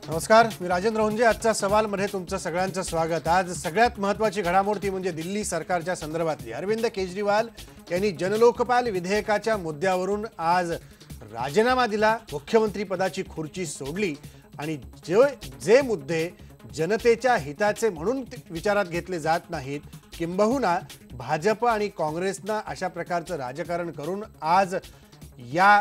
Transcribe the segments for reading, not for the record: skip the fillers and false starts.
नमस्कार, मी राजेंद्र हुंजे. आजच्या सवालमध्ये तुमचं सगळ्यांचं स्वागत. आज सगळ्यात महत्त्वाची घडामोड ती म्हणजे दिल्ली सरकारच्या संदर्भातली. अरविंद केजरीवाल यांनी जनलोकपाल विधेयकाच्या मुद्द्यावरून आज राजीनामा दिला, मुख्यमंत्री पदाची खुर्ची सोडली आणि जे मुद्दे जनतेच्या हिताचे म्हणून विचारात घेतले जात नाहीत, किंबहुना भाजप आणि काँग्रेसनं अशा प्रकारचं राजकारण करून आज या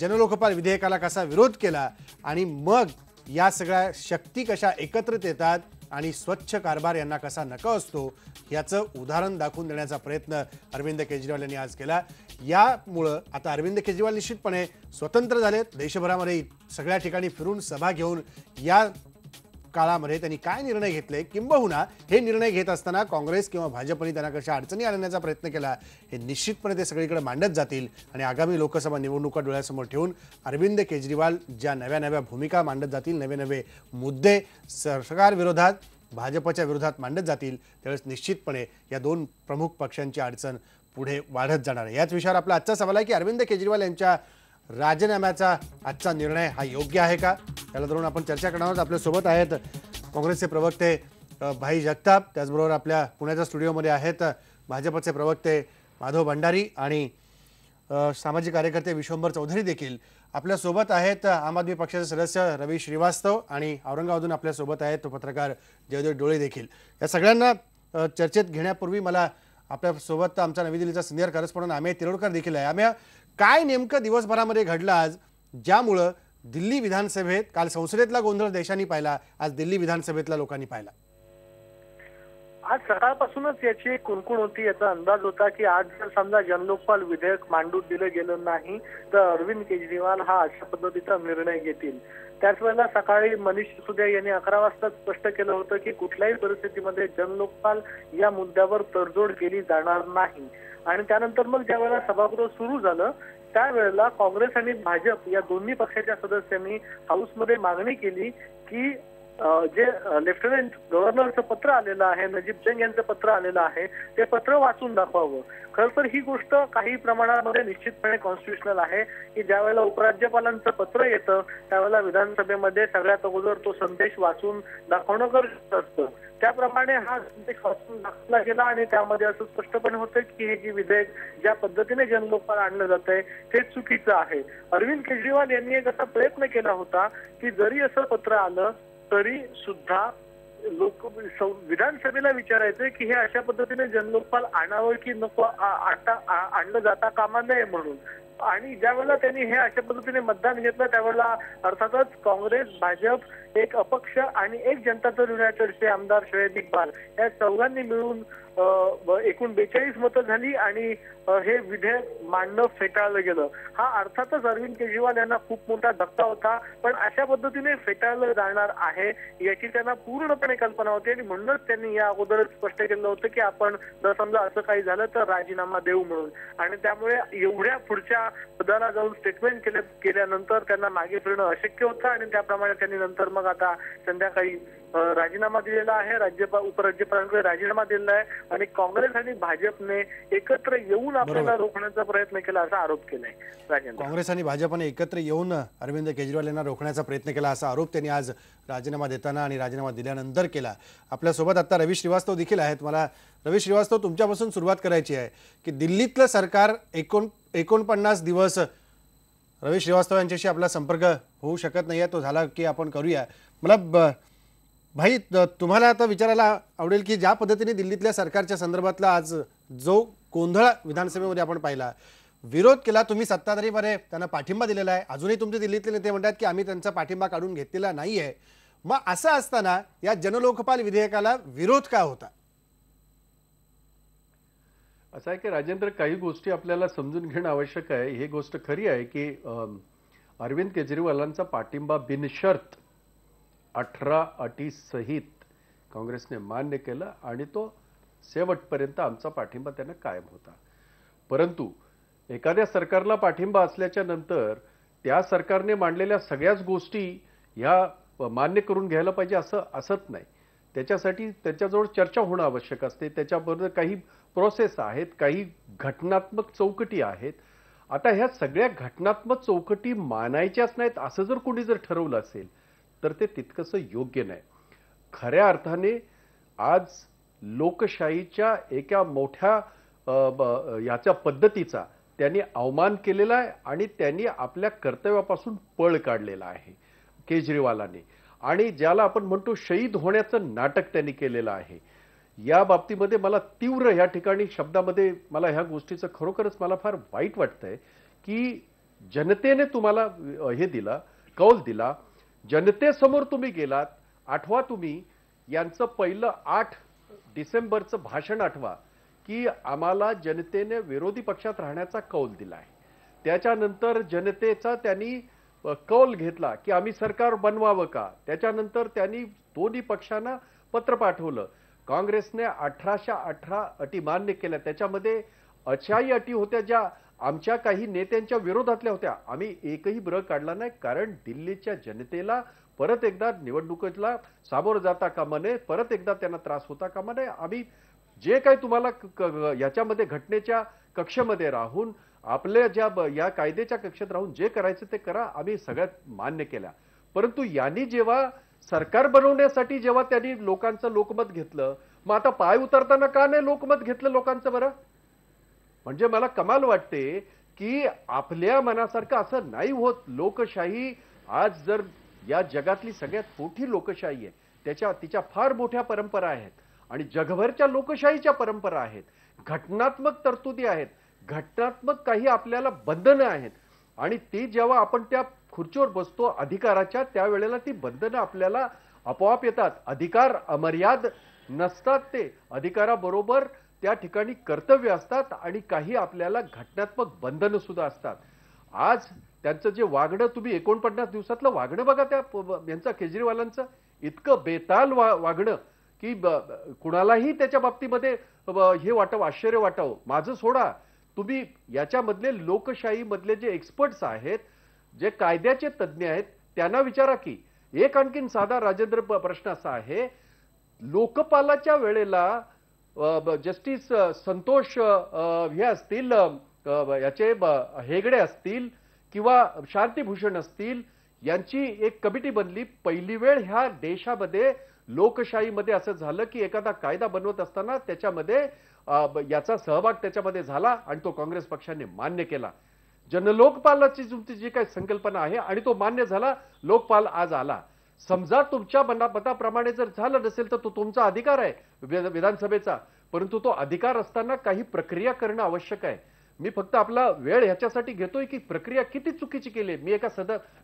जनलोकपाल विधेयकाला कसा विरोध केला आणि मग या सगळ्या शक्ती कशा एकत्रित येतात आणि स्वच्छ कारभार यांना कसा नका असतो याचं उदाहरण दाखवून देण्याचा प्रयत्न अरविंद केजरीवाल यांनी आज केला. यामुळं आता अरविंद केजरीवाल निश्चितपणे स्वतंत्र झालेत. देशभरामध्ये सगळ्या ठिकाणी फिरून सभा घेऊन या काळामध्ये त्यांनी काय निर्णय घेतले, किंबहुना हे निर्णय घेत असताना काँग्रेस किंवा भाजपने त्यांना कशा अडचणी आणण्याचा प्रयत्न केला, हे निश्चितपणे ते सगळीकडे मांडत जातील. आणि आगामी लोकसभा निवडणुका डोळ्यासमोर ठेवून अरविंद केजरीवाल ज्या नव्या नव्या भूमिका मांडत जातील, नवे नवे मुद्दे सरकार विरोधात भाजपच्या विरोधात मांडत जातील, त्यावेळेस निश्चितपणे या दोन प्रमुख पक्षांची अडचण पुढे वाढत जाणार आहे. याच विषयावर आपला आजचा सवाल आहे की अरविंद केजरीवाल यांच्या राजीनाम्याचा आजचा निर्णय हा योग्य आहे का, त्याला धरून आपण चर्चा करणार आहोत. आपल्यासोबत आहेत काँग्रेसचे प्रवक्ते भाई जगताप, त्याचबरोबर आपल्या पुण्याच्या स्टुडिओमध्ये आहेत भाजपचे प्रवक्ते माधव भंडारी आणि सामाजिक कार्यकर्ते विश्वंभर चौधरी देखील आपल्यासोबत आहेत. आम आदमी पक्षाचे सदस्य रवी श्रीवास्तव आणि औरंगाबादून आपल्यासोबत आहेत पत्रकार जयदेव डोळे देखील. या सगळ्यांना चर्चेत घेण्यापूर्वी मला आपल्यासोबत आमचा नवी दिल्लीचा सिनियर करस्पॉन्डंट अमेय तिरोडकर देखील आहे. अमेय, काय नेमकं दिवसभरामध्ये घडलं आज ज्यामुळं दिल्ली विधानसभेत काल संसदेतला गोंधळ देशांनी पाहिला, आज दिल्ली विधानसभेतल्या लोकांनी पाहिला? आज सकाळपासूनच याची कुणकुण होती. याचा अंदाज होता की आज जर समजा जनलोकपाल विधेयक मांडून दिलं गेलं नाही तर अरविंद केजरीवाल हा अशा पद्धतीचा निर्णय घेतील. त्याच वेळेला सकाळी मनीष सिसोदिया यांनी 11 वाजता स्पष्ट केलं होतं की कुठल्याही परिस्थितीमध्ये जनलोकपाल या मुद्द्यावर तडजोड केली जाणार नाही. आणि त्यानंतर मग ज्या वेळेला सभागृह सुरू झालं त्यावेळेला काँग्रेस आणि भाजप या दोन्ही पक्षाच्या सदस्यांनी हाऊसमध्ये मागणी केली की जे लेफ्टनंट गव्हर्नरचं पत्र आलेलं आहे, नजीब जंग यांचं पत्र आलेलं आहे, ते पत्र वाचून दाखवावं. खरं तर ही गोष्ट काही प्रमाणामध्ये निश्चितपणे कॉन्स्टिट्युशनल आहे की ज्या वेळेला उपराज्यपालांचं पत्र येतं त्यावेळेला विधानसभेमध्ये सगळ्यात अगोदर तो संदेश वाचून दाखवणं गरजेचं असतं. त्याप्रमाणे हा संदेश वाचून दाखवला गेला आणि त्यामध्ये असं स्पष्टपणे होतं की हे जे विधेयक ज्या पद्धतीने जनलोकपाल आणलं जात आहे ते चुकीचं आहे. अरविंद केजरीवाल यांनी एक असा प्रयत्न केला होता की जरी असं पत्र आलं तरी सुद्धा विधानसभेला विचारायचंय की हे अशा पद्धतीने जनलोकपाल आणावं की नको, आणलं जाता कामा नये म्हणून. आणि ज्या वेळेला त्यांनी हे अशा पद्धतीने मतदान घेतलं त्यावेळेला अर्थातच काँग्रेस, भाजप, एक अपक्ष आणि एक जनता दल युनायटेडचे आमदार शरद इक्बाल या चौघांनी मिळून एकूण 42 मतं झाली आणि हे विधेयक मांडणं फेटाळलं गेलं. हा अर्थातच अरविंद केजरीवाल यांना खूप मोठा धक्का होता, पण अशा पद्धतीने फेटाळलं जाणार आहे याची त्यांना पूर्णपणे कल्पना होती आणि म्हणूनच त्यांनी या अगोदरच स्पष्ट केलं होतं की आपण जर समजा असं काही झालं तर राजीनामा देऊ म्हणून. आणि त्यामुळे एवढ्या पुढच्या पदाला जाऊन स्टेटमेंट केल्यानंतर त्यांना मागे फिरणं अशक्य होतं आणि त्याप्रमाणे त्यांनी नंतर मग आता संध्याकाळी राजीनामा दिलेला आहे, उपराज्यपालांकडे राजीनामा दिलेला आहे आणि काँग्रेस आणि भाजपने एकत्र येऊन आपल्याला रोखण्याचा प्रयत्न केला असा आरोप केलाय. राजेंद्र, काँग्रेस आणि भाजपने एकत्र येऊन अरविंद केजरीवाल यांना रोखण्याचा प्रयत्न केला असा आरोप त्यांनी आज राजीनामा देताना आणि राजीनामा दिल्यानंतर केला. आपल्यासोबत आता रवी श्रीवास्तव देखील आहेत. मला रवी श्रीवास्तव तुमच्यापासून सुरुवात करायची आहे की दिल्लीतलं सरकार 49 दिवस, रवी श्रीवास्तव यांच्याशी आपला संपर्क होऊ शकत नाहीये, तो झाला की आपण करूया. मला भाई तुम्हाला आता विचारायला आवडेल की ज्या पद्धतीने दिल्लीतल्या सरकारच्या संदर्भातला आज जो गोंधळ विधानसभेमध्ये आपण पाहिला, विरोध केला, तुम्ही सत्ताधारीमध्ये त्यांना पाठिंबा दिलेला आहे, अजूनही तुमचे दिल्लीतले नेते म्हणतात की आम्ही त्यांचा पाठिंबा काढून घेतलेला नाहीये, मग असं असताना या जनलोकपाल विधेयकाला विरोध का होता? असं आहे की राजेंद्र, काही गोष्टी आपल्याला समजून घेणं आवश्यक आहे. ही गोष्ट खरी आहे की अरविंद केजरीवालांचा पाठिंबा बिनशर्त 18 अटी सहित काँग्रेसने मान्य केला आणि तो शेवटपर्यंत आमचा पाठिंबा त्यांना कायम होता. परंतु एखाद्या सरकारला पाठिंबा असल्याच्या नंतर त्या सरकारने मांडलेल्या सगळ्याच गोष्टी ह्या मान्य करून घ्यायला पाहिजे असं असत नाही. त्याच्यासाठी त्याच्याजवळ चर्चा होणं आवश्यक असते. त्याच्याबरोबर काही प्रोसेस आहेत, काही घटनात्मक चौकटी आहेत. आता ह्या सगळ्या घटनात्मक चौकटी मानायच्याच नाहीत असं जर कोणी जर ठरवलं असेल तर ते तितकंसं योग्य नाही. खऱ्या अर्थाने आज लोकशाहीच्या एका मोठ्या याच्या पद्धतीचा त्यांनी अवमान केलेला आहे आणि त्यांनी आपल्या कर्तव्यापासून पळ काढलेला आहे केजरीवालांनी. आणि ज्याला आपण म्हणतो शहीद होण्याचं नाटक त्यांनी केलेलं आहे. या बाबतीमध्ये मला तीव्र या ठिकाणी शब्दामध्ये मला ह्या गोष्टीचं खरोखरच मला फार वाईट वाटतंय की जनतेने तुम्हाला हे दिला, कौल दिला, जनतेसमोर तुम्ही गेलात. आठवा तुम्ही यांचं पहिलं 8 डिसेंबरचं भाषण आठवा की आम्हाला जनतेने विरोधी पक्षात राहण्याचा कौल दिला आहे. त्याच्यानंतर जनतेचा त्यांनी कौल घेतला की आम्ही सरकार बनवावं का. त्याच्यानंतर त्यांनी दोन्ही पक्षांना पत्र पाठवलं. काँग्रेसने 1818 अटी मान्य केल्या. त्याच्यामध्ये अशाही अटी होत्या ज्या आमच्या काही नेत्यांच्या विरोधातल्या होत्या. आम्ही एकही ब्र काढला नाही, कारण दिल्लीच्या जनतेला परत एकदा निवडणुकीला सामोरं जाता कामा नये, परत एकदा त्यांना त्रास होता कामा नये. आम्ही जे काही तुम्हाला याच्यामध्ये घटनेच्या कक्षेमध्ये राहून आपल्या ज्या या कायद्याच्या कक्षेत राहून जे करायचं ते करा, आम्ही सगळ्यात मान्य केल्या. परंतु यांनी जेव्हा सरकार बनवण्यासाठी जेव्हा त्यांनी लोकांचं लोकमत घेतलं, मग आता पाय उतरताना का नाही लोकमत घेतलं लोकांचं बरं. म्हणजे मला कमाल वाटते की आपल्या मनासारखं असं नाही होत. लोकशाही आज जर या जगातली सगळ्यात मोठी लोकशाही आहे, तिच्या फार मोठ्या परंपरा आहेत आणि जगभरच्या लोकशाहीच्या परंपरा आहेत. घटनात्मक तरतुदी आहेत, घटनात्मक काही आपल्याला बंधनं आहेत आणि ती जेव्हा आपण त्या खुर्चीवर बसतो अधिकाराच्या, त्यावेळेला ती बंधनं आपल्याला आपोआप येतात. अधिकार अमर्याद नसतात, ते अधिकाराबरोबर त्या ठिकाणी कर्तव्य असतात आणि काही आपल्याला घटनात्मक बंधनं सुद्धा असतात. आज त्यांचं जे वागणं, तुम्ही 49 दिवसातलं वागणं बघा त्या यांचं केजरीवालांचं, इतकं बेताल वागणं की कुणालाही त्याच्या बाबतीमध्ये हे वाटावं, आश्चर्य वाटावं. माझं सोडा, तुम्ही याच्यामधले लोकशाहीमधले जे एक्सपर्ट्स आहेत, जे कायद्याचे तज्ज्ञ आहेत, त्यांना विचारा की. एक आणखीन साधा राजेंद्र प्रश्न असा आहे, लोकपालाच्या वेळेला जस्टिस संतोष हे असतील, याचे हेगडे असतील किंवा शांतिभूषण असतील, यांची एक कमिटी बनली. पहिली वेळ ह्या देशामध्ये लोकशाहीमध्ये असं झालं की एखादा कायदा बनवत असताना त्याच्यामध्ये याचा सहभाग त्याच्यामध्ये झाला आणि तो काँग्रेस पक्षाने मान्य केला. जनलोकपालाची तुमची जी काही संकल्पना आहे आणि तो मान्य झाला, लोकपाल आज आला. समजा तुमच्या मताप्रमाणे जर झालं नसेल तर तो तुमचा अधिकार आहे विधानसभेचा, परंतु तो अधिकार असताना काही प्रक्रिया करणं आवश्यक आहे. मी फक्त आपला वेळ ह्याच्यासाठी घेतोय की प्रक्रिया किती चुकीची केली.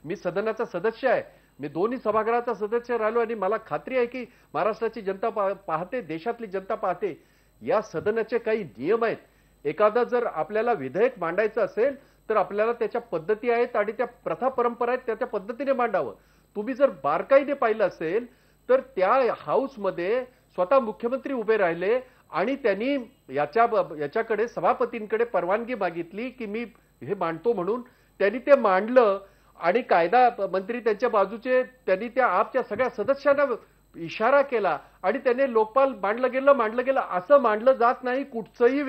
मी सदनाचा सदस्य आहे, मी दोन्ही सभागृहाचा सदस्य राहिलो आणि मला खात्री आहे की महाराष्ट्राची जनता पाहते, देशातली जनता पाहते. या सदनाचे काही नियम आहेत. एखादा जर आपल्याला विधेयक मांडायचं असेल तर आपल्याला त्याच्या पद्धती आहेत आणि त्या प्रथा परंपरा आहेत, त्या पद्धतीने मांडावं. तुम्ही जर बारकाईने पाहिलं असेल तर त्या हाऊसमध्ये स्वतः मुख्यमंत्री उभे राहिले आणि त्यांनी याच्याकडे सभापतींकडे परवानगी मागितली की मी हे मांडतो म्हणून. त्यांनी ते मांडलं आणि कायदा मंत्री त्यांच्या बाजूचे, त्यांनी त्या आपच्या सगळ्या सदस्यांना इशारा केला आणि त्याने लोकपाल मांडलं गेलं. असं मांडलं जात नाही. कुठचंही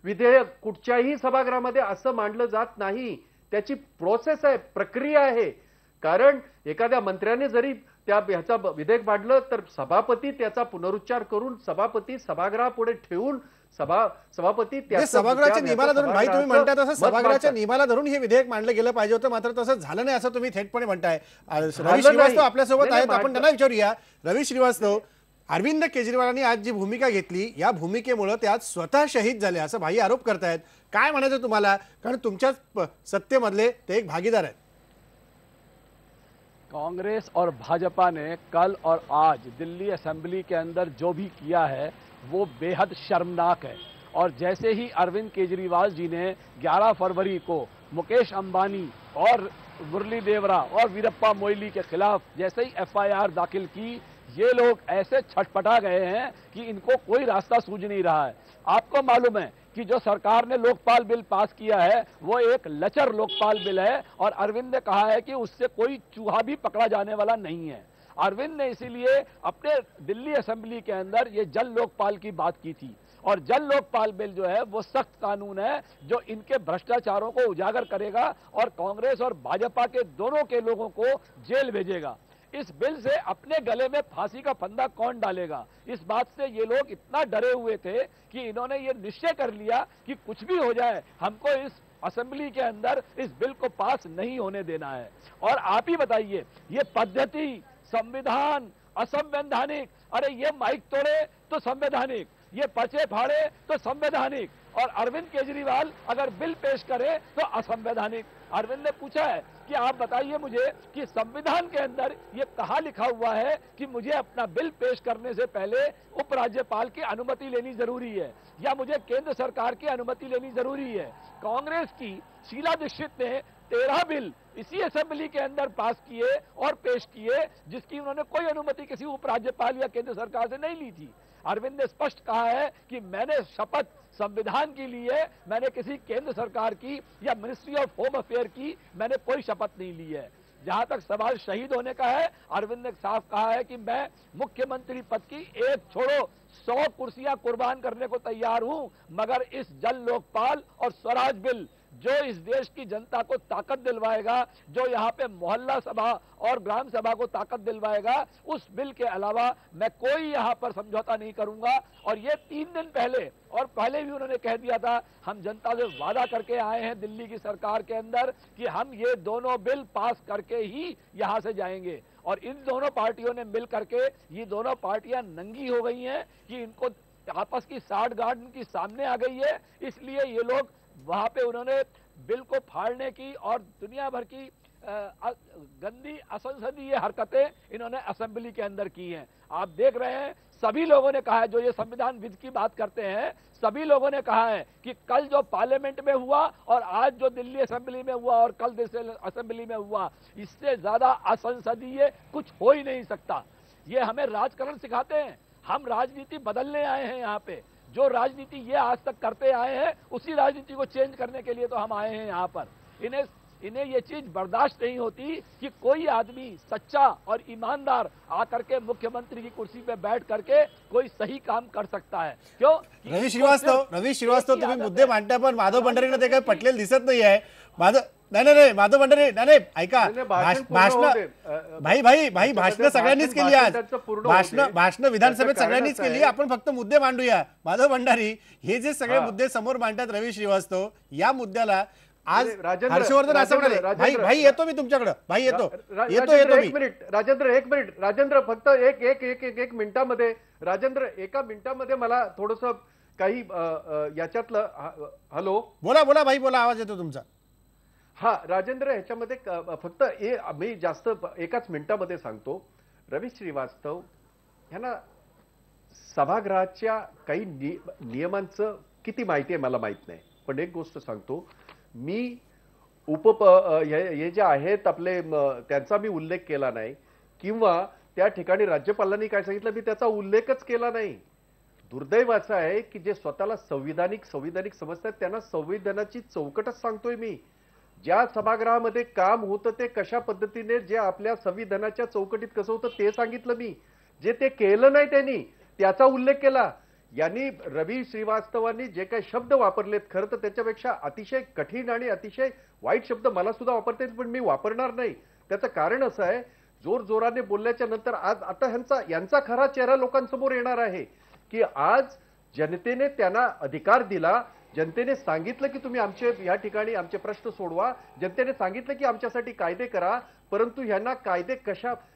विधेयक कुठच्याही सभागृहामध्ये असं मांडलं जात नाही. त्याची प्रोसेस आहे, प्रक्रिया आहे. कारण एखाद्या मंत्र्याने जरी ह्याचा विधेयक मांडलं तर सभापती त्याचा पुनरुच्चार करून सभापती सभागृहापुढे ठेवून सभापती सभागृहाच्या नियमाला धरून, भाई तुम्ही म्हणताय तसं सभागृहाच्या नियमाला धरून हे विधेयक मांडलं गेलं पाहिजे होतं, मात्र तसं झालं नाही असं तुम्ही थेटपणे म्हणताय. रवी श्रीवास्तव आपल्यासोबत आहेत, आपण त्यांना विचारूया. रवी श्रीवास्तव, अरविंद केजरीवालांनी आज जी भूमिका घेतली, या भूमिकेमुळे ते आज स्वतः शहीद झाले असं भाई आरोप करतायत. काय म्हणायचं तुम्हाला, कारण तुमच्याच सत्तेमधले ते एक भागीदार आहेत. कांग्रेस और भाजपा ने कल और आज दिल्ली असेंबली के अंदर जो भी किया है वो बेहद शर्मनाक है. और जैसे ही अरविंद केजरीवाल जी ने 11 फरवरी को मुकेश अंबानी और मुरली देवरा और वीरप्पा मोइली के खिलाफ जैसे ही FIR दाखिल की, ये लोग ऐसे छटपटा गए हैं कि इनको कोई रास्ता सूझ नहीं रहा है. आपको मालूम है कि जो सरकार ने लोकपाल बिल पास किया है वो एक लचर लोकपाल बिल है और अरविंद ने कहा है कि उससे कोई चूहा भी पकड़ा जाने वाला नहीं है. अरविंद ने इसीलिए अपने दिल्ली असेंबली के अंदर ये जल लोकपाल की बात की थी. और जल लोकपाल बिल जो है वो सख्त कानून है जो इनके भ्रष्टाचारों को उजागर करेगा और कांग्रेस और भाजपा के दोनों के लोगों को जेल भेजेगा. इस बिल से अपने गले में फांसी का फंदा कौन डालेगा। इस बात से ये लोग इतना डरे हुए थे कि इन्होंने ये निश्चय कर लिया कि कुछ भी हो जाए हमको इस असेंबली के अंदर इस बिल को पास नहीं होने देना है। और आप ही बताइए, ये पद्धति, संविधान, असंवैधानिक, अरे ये माइक तोड़े तो संवैधानिक, ये पर्चे फाड़े तो संवैधानिक, और अरविंद केजरीवाल अगर बिल पेश करे तो असंवैधानिक। अरविंद ने पूछा है कि आप बताइए मुझे कि संविधान के अंदर ये कहाँ लिखा हुआ है कि मुझे अपना बिल पेश करने से पहले उपराज्यपाल की अनुमति लेनी जरूरी है या मुझे केंद्र सरकार की अनुमति लेनी जरूरी है। कांग्रेस की शीला दीक्षित ने 13 बिल इसी असेंबली के अंदर पास किए और पेश किए जिसकी उन्होंने कोई अनुमति किसी उपराज्यपाल या केंद्र सरकार से नहीं ली थी। अरविंद ने स्पष्ट कहा है कि मैंने शपथ संविधान की ली है, मैंने किसी केंद्र सरकार की या मिनिस्ट्री ऑफ होम अफेयर की मैंने कोई शपथ नहीं ली है। जहां तक सवाल शहीद होने का है, अरविंद ने साफ कहा है कि मैं मुख्यमंत्री पद की एक छोड़ो 100 कुर्सियां कुर्बान करने को तैयार हूं, मगर इस जन लोकपाल और स्वराज बिल जो इस देश की जनता को ताकत दिलवाएगा, जो यहाँ पे मोहल्ला सभा और ग्राम सभा को ताकत दिलवाएगा, उस बिल के अलावा मैं कोई यहाँ पर समझौता नहीं करूंगा। और ये 3 दिन पहले और पहले भी उन्होंने कह दिया था, हम जनता से वादा करके आए हैं दिल्ली की सरकार के अंदर कि हम ये दोनों बिल पास करके ही यहाँ से जाएंगे। और इन दोनों पार्टियों ने मिल करके, ये दोनों पार्टियां नंगी हो गई हैं कि इनको आपस की साठगांठ इनकी सामने आ गई है, इसलिए ये लोग वहां पे उन्होंने बिल को फाड़ने की और दुनिया भर की गंदी असंसदीय हरकतें इन्होंने असेंबली के अंदर की हैं। आप देख रहे हैं, सभी लोगों ने कहा है, जो ये संविधान विद की बात करते हैं, सभी लोगों ने कहा है कि कल जो पार्लियामेंट में हुआ और आज जो दिल्ली असेंबली में हुआ और कल दिल्ली असेंबली में हुआ, इससे ज्यादा असंसदीय कुछ हो ही नहीं सकता। ये हमें राजकारण सिखाते हैं, हम राजनीति बदलने आए हैं यहाँ पे। जो राजनीति ये आज तक करते आए हैं उसी राजनीति को चेंज करने के लिए तो हम आए हैं यहाँ पर। इन्हें ये चीज बर्दाश्त नहीं होती कि कोई आदमी सच्चा और ईमानदार आकर के मुख्यमंत्री की कुर्सी पे बैठ करके कोई सही काम कर सकता है। क्यों? रवी श्रीवास्तव तुम्ही मुद्दे मांडता, पण माधव भंडारींना ते काही पटलेलं दिसत नाही आहे। नाही माधव भंडारी, नाही ऐका, भाषण भाई भाषण सगळ्यांनीच केली आज, भाषण विधानसभेत सगळ्यांनीच केली, आपण फक्त मुद्दे मांडूया। माधव भंडारी, हे जे सगळे मुद्दे समोर मांडतात रवी श्रीवास्तव, या मुद्द्याला आज हर्षवर्धन असं म्हणाले, भाई येतो मी तुमच्याकडे, भाई येतो एक मिनिट राजेंद्र, फक्त एक मिनिटामध्ये, राजेंद्र एका मिनिटामध्ये मला थोडस काही याच्यातलं, हॅलो बोला भाई बोला, आवाज येतो तुमचा। हा राजेंद्र, ह्याच्यामध्ये फक्त मी जास्त एकाच मिनिटामध्ये सांगतो, रवी श्रीवास्तव यांना सभागृहाच्या काही नियमांचं किती माहिती आहे मला माहित नाही, पण एक गोष्ट सांगतो, मी हे जे आहेत आपले, त्यांचा मी उल्लेख केला नाही किंवा त्या ठिकाणी राज्यपालांनी काय सांगितलं मी त्याचा उल्लेखच केला नाही। दुर्दैवाचं आहे की जे स्वतःला संविधानिक समजतात त्यांना संविधानाची चौकटच सांगतोय मी। ज्या सभागृहामध्ये काम होतं ते कशा पद्धतीने, जे आपल्या संविधानाच्या चौकटीत कसं होतं ते सांगितलं मी, जे ते केलं नाही त्यांनी त्याचा उल्लेख केला। यांनी रवी श्रीवास्तवांनी जे काही शब्द वापरलेत, खरं तर त्याच्यापेक्षा अतिशय कठीण आणि अतिशय वाईट शब्द मला सुद्धा वापरता येईल, पण मी वापरणार नाही। त्याचं कारण असं आहे, जोराने बोलल्याच्या नंतर आज आता यांचा खरा चेहरा लोकांसमोर येणार आहे की आज जनतेने त्यांना अधिकार दिला, जनतेने सांगितलं की तुम्ही आमचे या ठिकाणी आमचे प्रश्न सोडवा, जनतेने सांगितलं की आमच्यासाठी कायदे करा, परंतु ह्यांना कायदे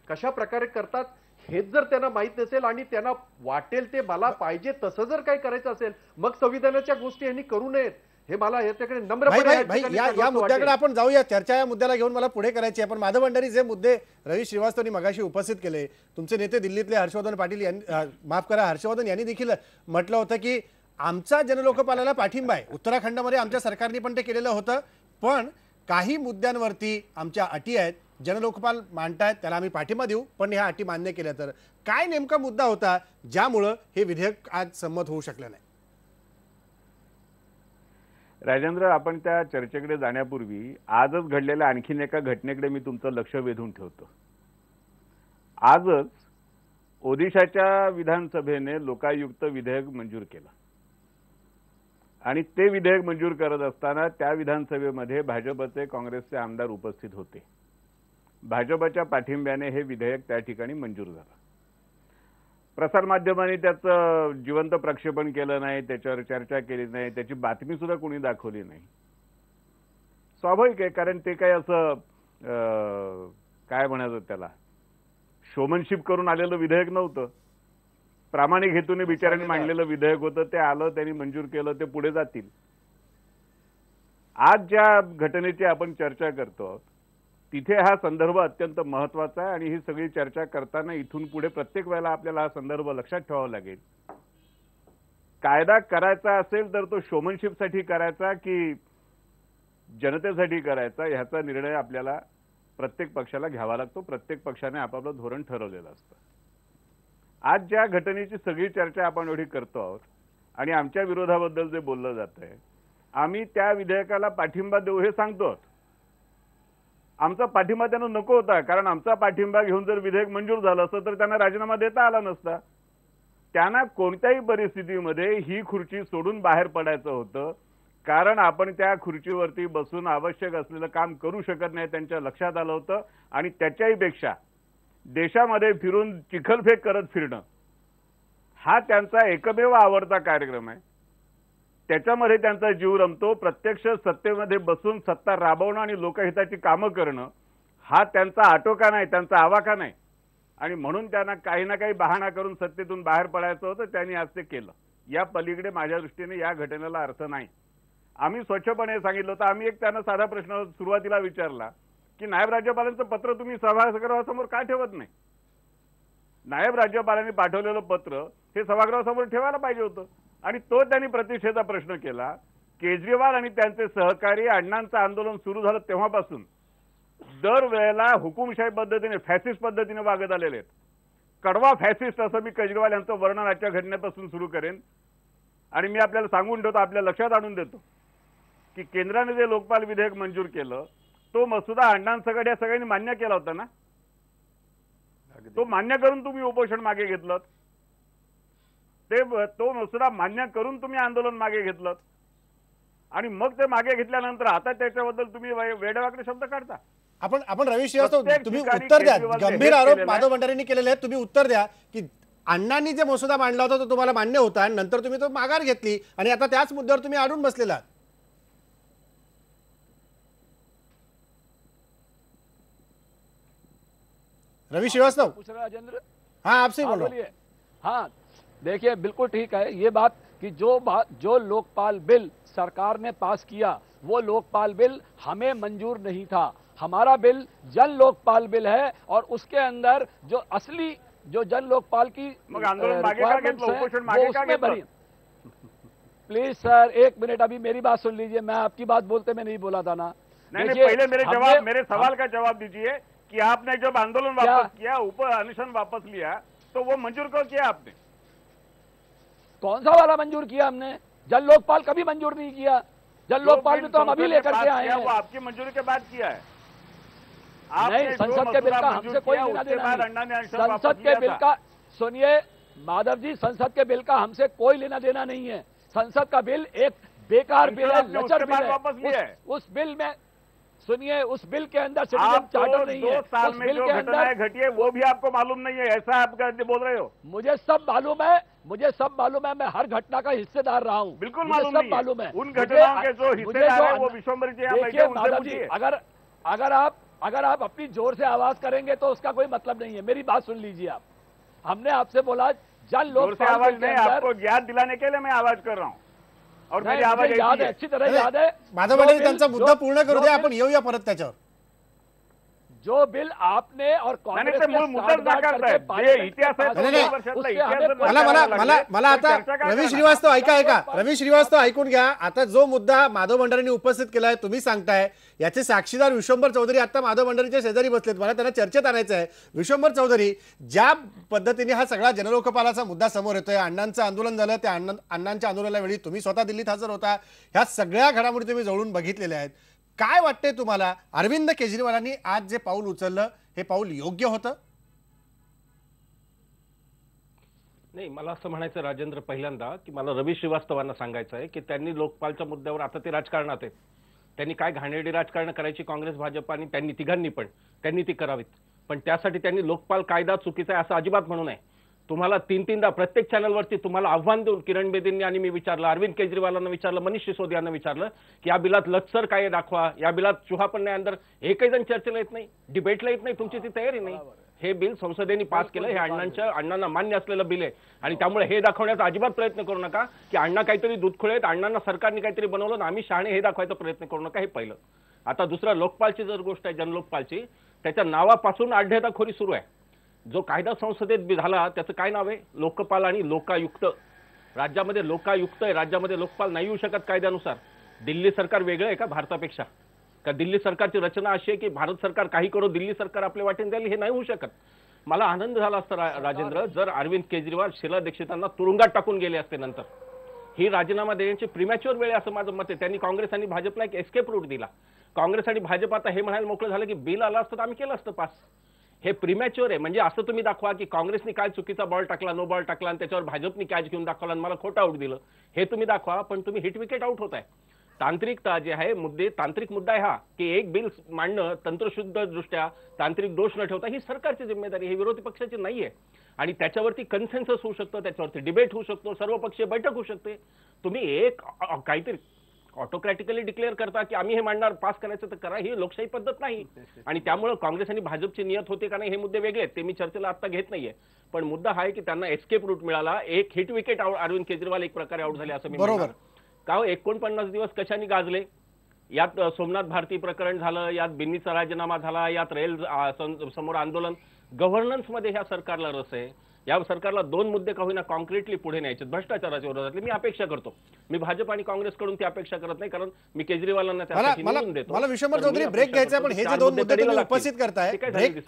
कशा प्रकारे करतात हेच जर त्यांना माहित नसेल आणि त्यांना वाटेल ते मला पाहिजे तसं जर काही करायचं असेल, मग संविधानाच्या गोष्टी यांनी करू नयेत, हे मला याच्याकडे नम्रपणे या मुद्द्याकडे आपण जाऊया। चर्चा या मुद्द्याला घेऊन मला पुढे करायची आहे, पण माधव भंडारी, जे मुद्दे रवी श्रीवास्तवनी मगाशी उपस्थित केले, तुमचे नेते दिल्लीतले हर्षवर्धन पाटील हर्षवर्धन यांनी देखील म्हटलं होतं की आमचा जनलोकपालाला पाठिंबा आहे, उत्तराखंडमध्ये आमच्या सरकारने पण ते केलेलं होतं, पण काही मुद्द्यांवरती आमच्या अटी आहेत, जनलोकपाल मांडतायत त्याला आम्ही पाठिंबा देऊ, पण ह्या अटी मान्य केल्या तर काय नेमका मुद्दा होता ज्यामुळे हे विधेयक आज संमत होऊ शकलं नाही? राजेंद्र, आपण त्या चर्चेकडे जाण्यापूर्वी आजच घडलेल्या आणखीन एका घटनेकडे मी तुमचं लक्ष वेधून ठेवतो। आजच ओदिशाच्या विधानसभेने लोकायुक्त विधेयक मंजूर केलं आणि ते विधेयक मंजूर करत असताना त्या विधानसभेमध्ये भाजपचे काँग्रेसचे आमदार उपस्थित होते भाजपच्या पाठिंब्याने हे विधेयक त्या ठिकाणी मंजूर झालं. प्रसारमाध्यमांनी त्याचं जिवंत प्रक्षेपण केलं नाही, त्याच्यावर चर्चा केली नाही, त्याची बातमी सुद्धा कोणी दाखवली नाही. स्वाभाविक आहे, कारण ते काही असं काय म्हणायचं त्याला, शोमनशिप करून आलेलं विधेयक नव्हतं. प्रामाणिक हेतूने बिचाऱ्यांनी मांडलेलं विधेयक होतं. ते आलं, त्यांनी मंजूर केलं, ते पुढे जातील. आज ज्या घटनेची आपण चर्चा करतो तिथे हा संदर्भ अत्यंत महत्वाचा आहे आणि ही सगळी चर्चा करताना इथून पुढे प्रत्येक वेळेला आपल्याला हा संदर्भ लक्षात ठेवावा लागेल. कायदा करायचा असेल तर तो शोमनशिपसाठी करायचा की जनतेसाठी करायचा, ह्याचा निर्णय आपल्याला प्रत्येक पक्षाला घ्यावा लागतो. प्रत्येक पक्षाने आपापलं धोरण ठरवलेलं असतं. आज ज्या घटनेची सगळी चर्चा आपण एवढी करतो आहोत आणि आमच्या विरोधाबद्दल जे बोललं जातंय, आम्ही त्या विधेयकाला पाठिंबा देऊ हे सांगतो. आमचा पाठिंबा त्यांना नको होता, कारण आमचा पाठिंबा घेऊन जर विधेयक मंजूर झालं असतं तर त्यांना राजीनामा देता आला नसता. त्यांना कोणत्याही परिस्थितीमध्ये ही खुर्ची सोडून बाहेर पडायचं होतं, कारण आपण त्या खुर्चीवरती बसून आवश्यक असलेलं काम करू शकत नाही त्यांच्या लक्षात आलं होतं. आणि त्याच्याही पेक्षा देशामध्ये फिरून चिखलफेक करत फिरणं हा त्यांचा एकमेव आवडता कार्यक्रम आहे. त्याच्यामध्ये त्यांचा जीव रमतो. प्रत्यक्ष सत्तेमध्ये बसून सत्ता राबवणं आणि लोकहिताची कामं करणं हा त्यांचा आटोका नाही, त्यांचा आवाका नाही. आणि म्हणून त्यांना काही ना काही बहाणा करून सत्तेतून बाहेर पडायचं होतं. त्यांनी आज ते केलं. या पलीकडे माझ्या दृष्टीने या घटनेला अर्थ नाही. आम्ही स्वच्छपणे सांगितलं होतं. आम्ही एक त्यांना साधा प्रश्न सुरुवातीला विचारला की नायब राज्यपालांचं पत्र तुम्ही सभागृहासमोर का ठेवत नाही? नायब राज्यपालांनी पाठवलेलं पत्र हे सभागृहासमोर ठेवायला पाहिजे होतं. आणि तो त्यांनी प्रतिषेधाचा प्रश्न केला. केजरीवाल आणि त्यांचे सहकारी अण्णांचं आंदोलन सुरू झालं तेव्हापासून दरवेळेला हुकुमशाही पद्धतीने, फॅसिस्ट पद्धतीने वागत आलेले आहेत. कडवा फॅसिस्ट असं मी केजरीवाल यांचं वर्णन आजच्या घटनेपासून सुरू करेन. आणि मी आपल्याला सांगून ठेवतो, आपल्या लक्षात आणून देतो की केंद्राने जे लोकपाल विधेयक मंजूर केलं तो मसुदा अण्णांसकट या सगळ्यांनी मान्य केला होता ना. तो मान्य करून तुम्ही उपोषण मागे घेतलं. तो मसुदा मान्य करून तुम्ही आंदोलन मागे घेतलं. आणि मग ते मागे घेतल्यानंतर आता त्याच्याबद्दल तुम्ही वेडेवाकडे शब्द काढता. आपण रवी श्रीवास्तव, तुम्ही उत्तर द्या. गंभीर आरोप माधव भंडारींनी केलेले आहेत. तुम्ही उत्तर द्या की अण्णांनी जे मसुदा मांडला होता तो तुम्हाला मान्य होता आणि नंतर तुम्ही तो माघार घेतली आणि आता त्याच मुद्द्यावर तुम्ही अडून बसलेला आहात. रवि श्रीवास्तव, पूछ रहे राजेंद्र? हाँ आपसे बोलो। बोलिए। हाँ देखिए, बिल्कुल ठीक है ये बात कि जो लोकपाल बिल सरकार ने पास किया वो लोकपाल बिल हमें मंजूर नहीं था। हमारा बिल जन लोकपाल बिल है और उसके अंदर जो असली जो जन लोकपाल की रिक्वायरमेंट्स हैं वो उसमें भरी। प्लीज सर एक मिनट, अभी मेरी बात सुन लीजिए। मैं आपकी बात बोलते मैं नहीं बोला था ना। नहीं, पहले मेरे सवाल का जवाब दीजिए कि आपने जब आंदोलन वापस किया, ऊपर अनशन वापस लिया, तो वो मंजूर क्यों किया आपने? कौन सा वाला मंजूर किया हमने? जन लोकपाल कभी मंजूर नहीं किया। जन लोकपाल में तो हम अभी लेकर के आए हैं। वो आपकी मंजूरी के बाद किया है। नहीं, संसद के बिल का हमसे कोई लेना देना नहीं। संसद के बिल का सुनिए माधव जी, संसद के बिल का हमसे कोई लेना देना नहीं है। संसद का बिल एक बेकार बिल है, लचर बिल है। उस बिल में सुनिए, उस बिल के अंदर सिटीजन चार्टर नहीं है। 2 साल में जो घटनाएं घटी है वो भी आपको मालूम नहीं है, ऐसा आप बोल रहे हो? मुझे सब मालूम है, मैं हर घटना का हिस्सेदार रहा हूँ। बिल्कुल मालूम है। उन घटनाओं के जो हिस्सेदार है वो विश्वम्भर जी देखिए अगर आप अपनी जोर से आवाज करेंगे तो उसका कोई मतलब नहीं है। मेरी बात सुन लीजिए आप। हमने आपसे बोला जन लोकपाल आवाज नहीं, आपको याद दिलाने के लिए मैं आवाज कर रहा हूँ और मेरी आवाज याद है, अच्छी तरह याद है। माधव भंडारी त्यांचा मुद्दा पूर्ण करू द्या, आपण येऊया परत त्याच्यावर। जो बिल आपने और कांग्रेस मला आता रवी श्रीवास्तव ऐकून घ्या। आता जो मुद्दा माधव भंडारींनी उपस्थित केलाय तुम्ही सांगताय, याचे साक्षीदार विश्वंभर चौधरी आता माधव भंडारीच्या शेजारी बसलेत। मला त्यांना चर्चेत आणायचं आहे। विश्वंभर चौधरी, ज्या पद्धतीने हा सगळा जनलोकपालाचा मुद्दा समोर येतोय, अण्णांचं आंदोलन झालं, त्या अण्णांच्या आंदोलनाच्या वेळी तुम्ही स्वतः दिल्लीत हजर होता, ह्या सगळ्या घडामोडी तुम्ही जवळून बघितलेल्या आहेत। काय वाटतंय तुम्हाला, अरविंद केजरीवालांनी आज जे पाऊल उचललं हे पाऊल योग्य होतं? नाही, मला असं म्हणायचं राजेंद्र पहिल्यांदा की मला रवी श्रीवास्तवांना सांगायचं आहे की त्यांनी लोकपालच्या मुद्द्यावर आता ते राजकारणात आहेत, त्यांनी काय घाणेरडी राजकारण करायची काँग्रेस भाजप आणि त्यांनी तिघांनी पण त्यांनी ती करावीत, पण त्यासाठी त्यांनी लोकपाल कायदा चुकीचा आहे असं अजिबात म्हणू नये. तुम्हाला तीनदा प्रत्येक चॅनलवरती तुम्हाला आव्हान देऊन किरण बेदींनी आणि मी विचारलं, अरविंद केजरीवालांना विचारलं, मनीष सिसोदियांना विचारलं की या बिलात लचसर काय दाखवा, या बिलात चुहा पण नाही अंदर, एकही जण चर्चेला येत नाही, डिबेटला येत नाही, तुमची ती तयारी नाही. हे बिल संसदेने पास केलं, हे अण्णांना मान्य असलेलं बिल आहे आणि त्यामुळे हे दाखवण्याचा अजिबात प्रयत्न करू नका की अण्णा काहीतरी दूधखोळे आहेत, अण्णांना सरकारने काहीतरी बनवलं आणि आम्ही शहाणे, हे दाखवायचा प्रयत्न करू नका. हे पहिलं. आता दुसरा, लोकपालची जर गोष्ट आहे, जनलोकपालची, त्याच्या नावापासून आढळताखोरी सुरू आहे. जो कायदा संसदेत झाला त्याचं काय नाव आहे? लोकपाल आणि लोकायुक्त. राज्यामध्ये लोकायुक्त आहे, राज्यामध्ये लोकपाल नाही येऊ शकत कायद्यानुसार. दिल्ली सरकार वेगळं आहे का भारतापेक्षा? का दिल्ली सरकारची रचना अशी आहे की भारत सरकार काही करो, दिल्ली सरकार आपल्या वाटेने जाईल? हे नाही होऊ शकत. मला आनंद झाला असता राजेंद्र जर अरविंद केजरीवाल शीला दीक्षितांना तुरुंगात टाकून गेले असते. नंतर ही राजीनामा देण्याची प्रीमॅच्युअर वेळ असं माझं मत आहे. त्यांनी काँग्रेस आणि भाजपला एक एस्केप रूट दिला. काँग्रेस आणि भाजप आता हे म्हणायला मोकळं झालं की बिल आलं असतं तर आम्ही केलं असतं पास. हे प्रीमॅच्युअर आहे. म्हणजे असं तुम्ही दाखवा की काँग्रेसने काय चुकीचा बॉल टाकला, नो बॉल टाकला आणि त्याच्यावर भाजपने कॅच घेऊन दाखवला आणि मला खोटं आऊट दिलं, हे तुम्ही दाखवा. पण तुम्ही हिट विकेट आउट होत आहे. तांत्रिकता जे आहे, तांत्रिक मुद्दा आहे हा की एक बिल मांडणं तंत्रशुद्ध दृष्ट्या तांत्रिक दोष न ठेवता ही सरकारची जिम्मेदारी, ही विरोधी पक्षाची नाहीये. आणि त्याच्यावरती कन्सेन्सस होऊ शकतं, त्याच्यावरती डिबेट होऊ शकतो, सर्वपक्षीय बैठक होऊ शकते. तुम्ही एक काहीतरी ऑटोक्रॅटिकली डिक्लेअर करता की आम्ही हे मांडणार, पास करायचं तर करा, ही लोकशाही पद्धत नाही. आणि त्यामुळे काँग्रेस आणि भाजपची नियत होते का नाही हे मुद्दे वेगळे आहेत, ते मी चर्चेला आता घेत नाहीये. पण मुद्दा हा आहे की त्यांना एस्केप रूट मिळाला. एक हिट विकेट अरविंद केजरीवाल एक प्रकारे आउट झाले असं मी बरोबर. का 49 दिवस कशाने गाजले? यात सोमनाथ भारती प्रकरण झालं, यात बिन्नीचा राजीनामा झाला, यात रेल समोर आंदोलन. गव्हर्नन्समध्ये ह्या सरकारला रस आहे. या सरकारला 2 मुद्दे का होईना कॉन्क्रीटली पुढे न्यायचे, भ्रष्टाचाराच्या विरोधातले. मी अपेक्षा करतो, मी भाजप आणि काँग्रेसकडून ती अपेक्षा करत नाही, कारण मी केजरीवालांना त्यासाठी निवडून देतो. मला विश्वंभर चौधरी ब्रेक घ्यायचा, पण हे जे 2 मुद्दे तुम्ही उपस्थित करताय,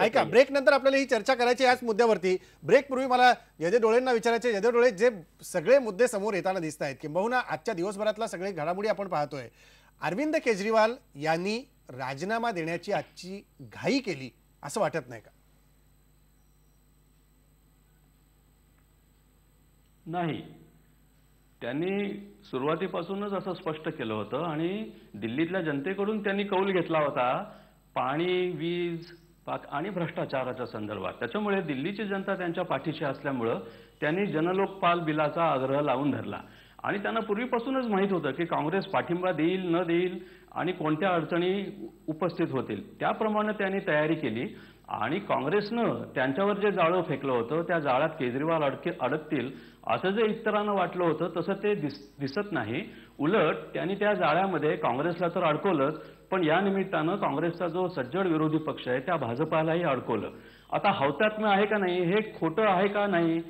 ऐका, ब्रेक नंतर आपल्याला ही चर्चा करायची याच मुद्द्यावरती. ब्रेक पूर्वी मला जयदेव डोळेंना विचारायचे. जयदेव डोळे, जे सगळे मुद्दे समोर येताना दिसत आहेत किंबहुना आजच्या दिवसभरातला सगळे घडामोडी आपण पाहतोय, अरविंद केजरीवाल यांनी राजीनामा देण्याची आजची घाई केली असं वाटत नाही का? नाही, त्यांनी सुरुवातीपासूनच असं स्पष्ट केलं होतं आणि दिल्लीतल्या जनतेकडून त्यांनी कौल घेतला होता पाणी, वीज आणि भ्रष्टाचाराच्या संदर्भात. त्याच्यामुळे दिल्लीची जनता त्यांच्या पाठीशी असल्यामुळं त्यांनी जनलोकपाल बिलाचा आग्रह लावून धरला. आणि त्यांना पूर्वीपासूनच माहीत होतं की काँग्रेस पाठिंबा देईल न देईल आणि कोणत्या अडचणी उपस्थित होतील, त्याप्रमाणे त्यांनी तयारी केली. आणि काँग्रेसनं त्यांच्यावर जे जाळं फेकलं होतं त्या जाळ्यात केजरीवाल अडकतील असं जे इतरांना वाटलं होतं तसं ते दिसत नाही. उलट त्यांनी त्या जाळ्यामध्ये काँग्रेसला तर अडकवलंच, पण या निमित्तानं काँग्रेसचा जो सज्जड विरोधी पक्ष आहे त्या भाजपालाही अडकवलं. आता हौतात्म्य आहे का नाही, हे खोटं आहे का नाही,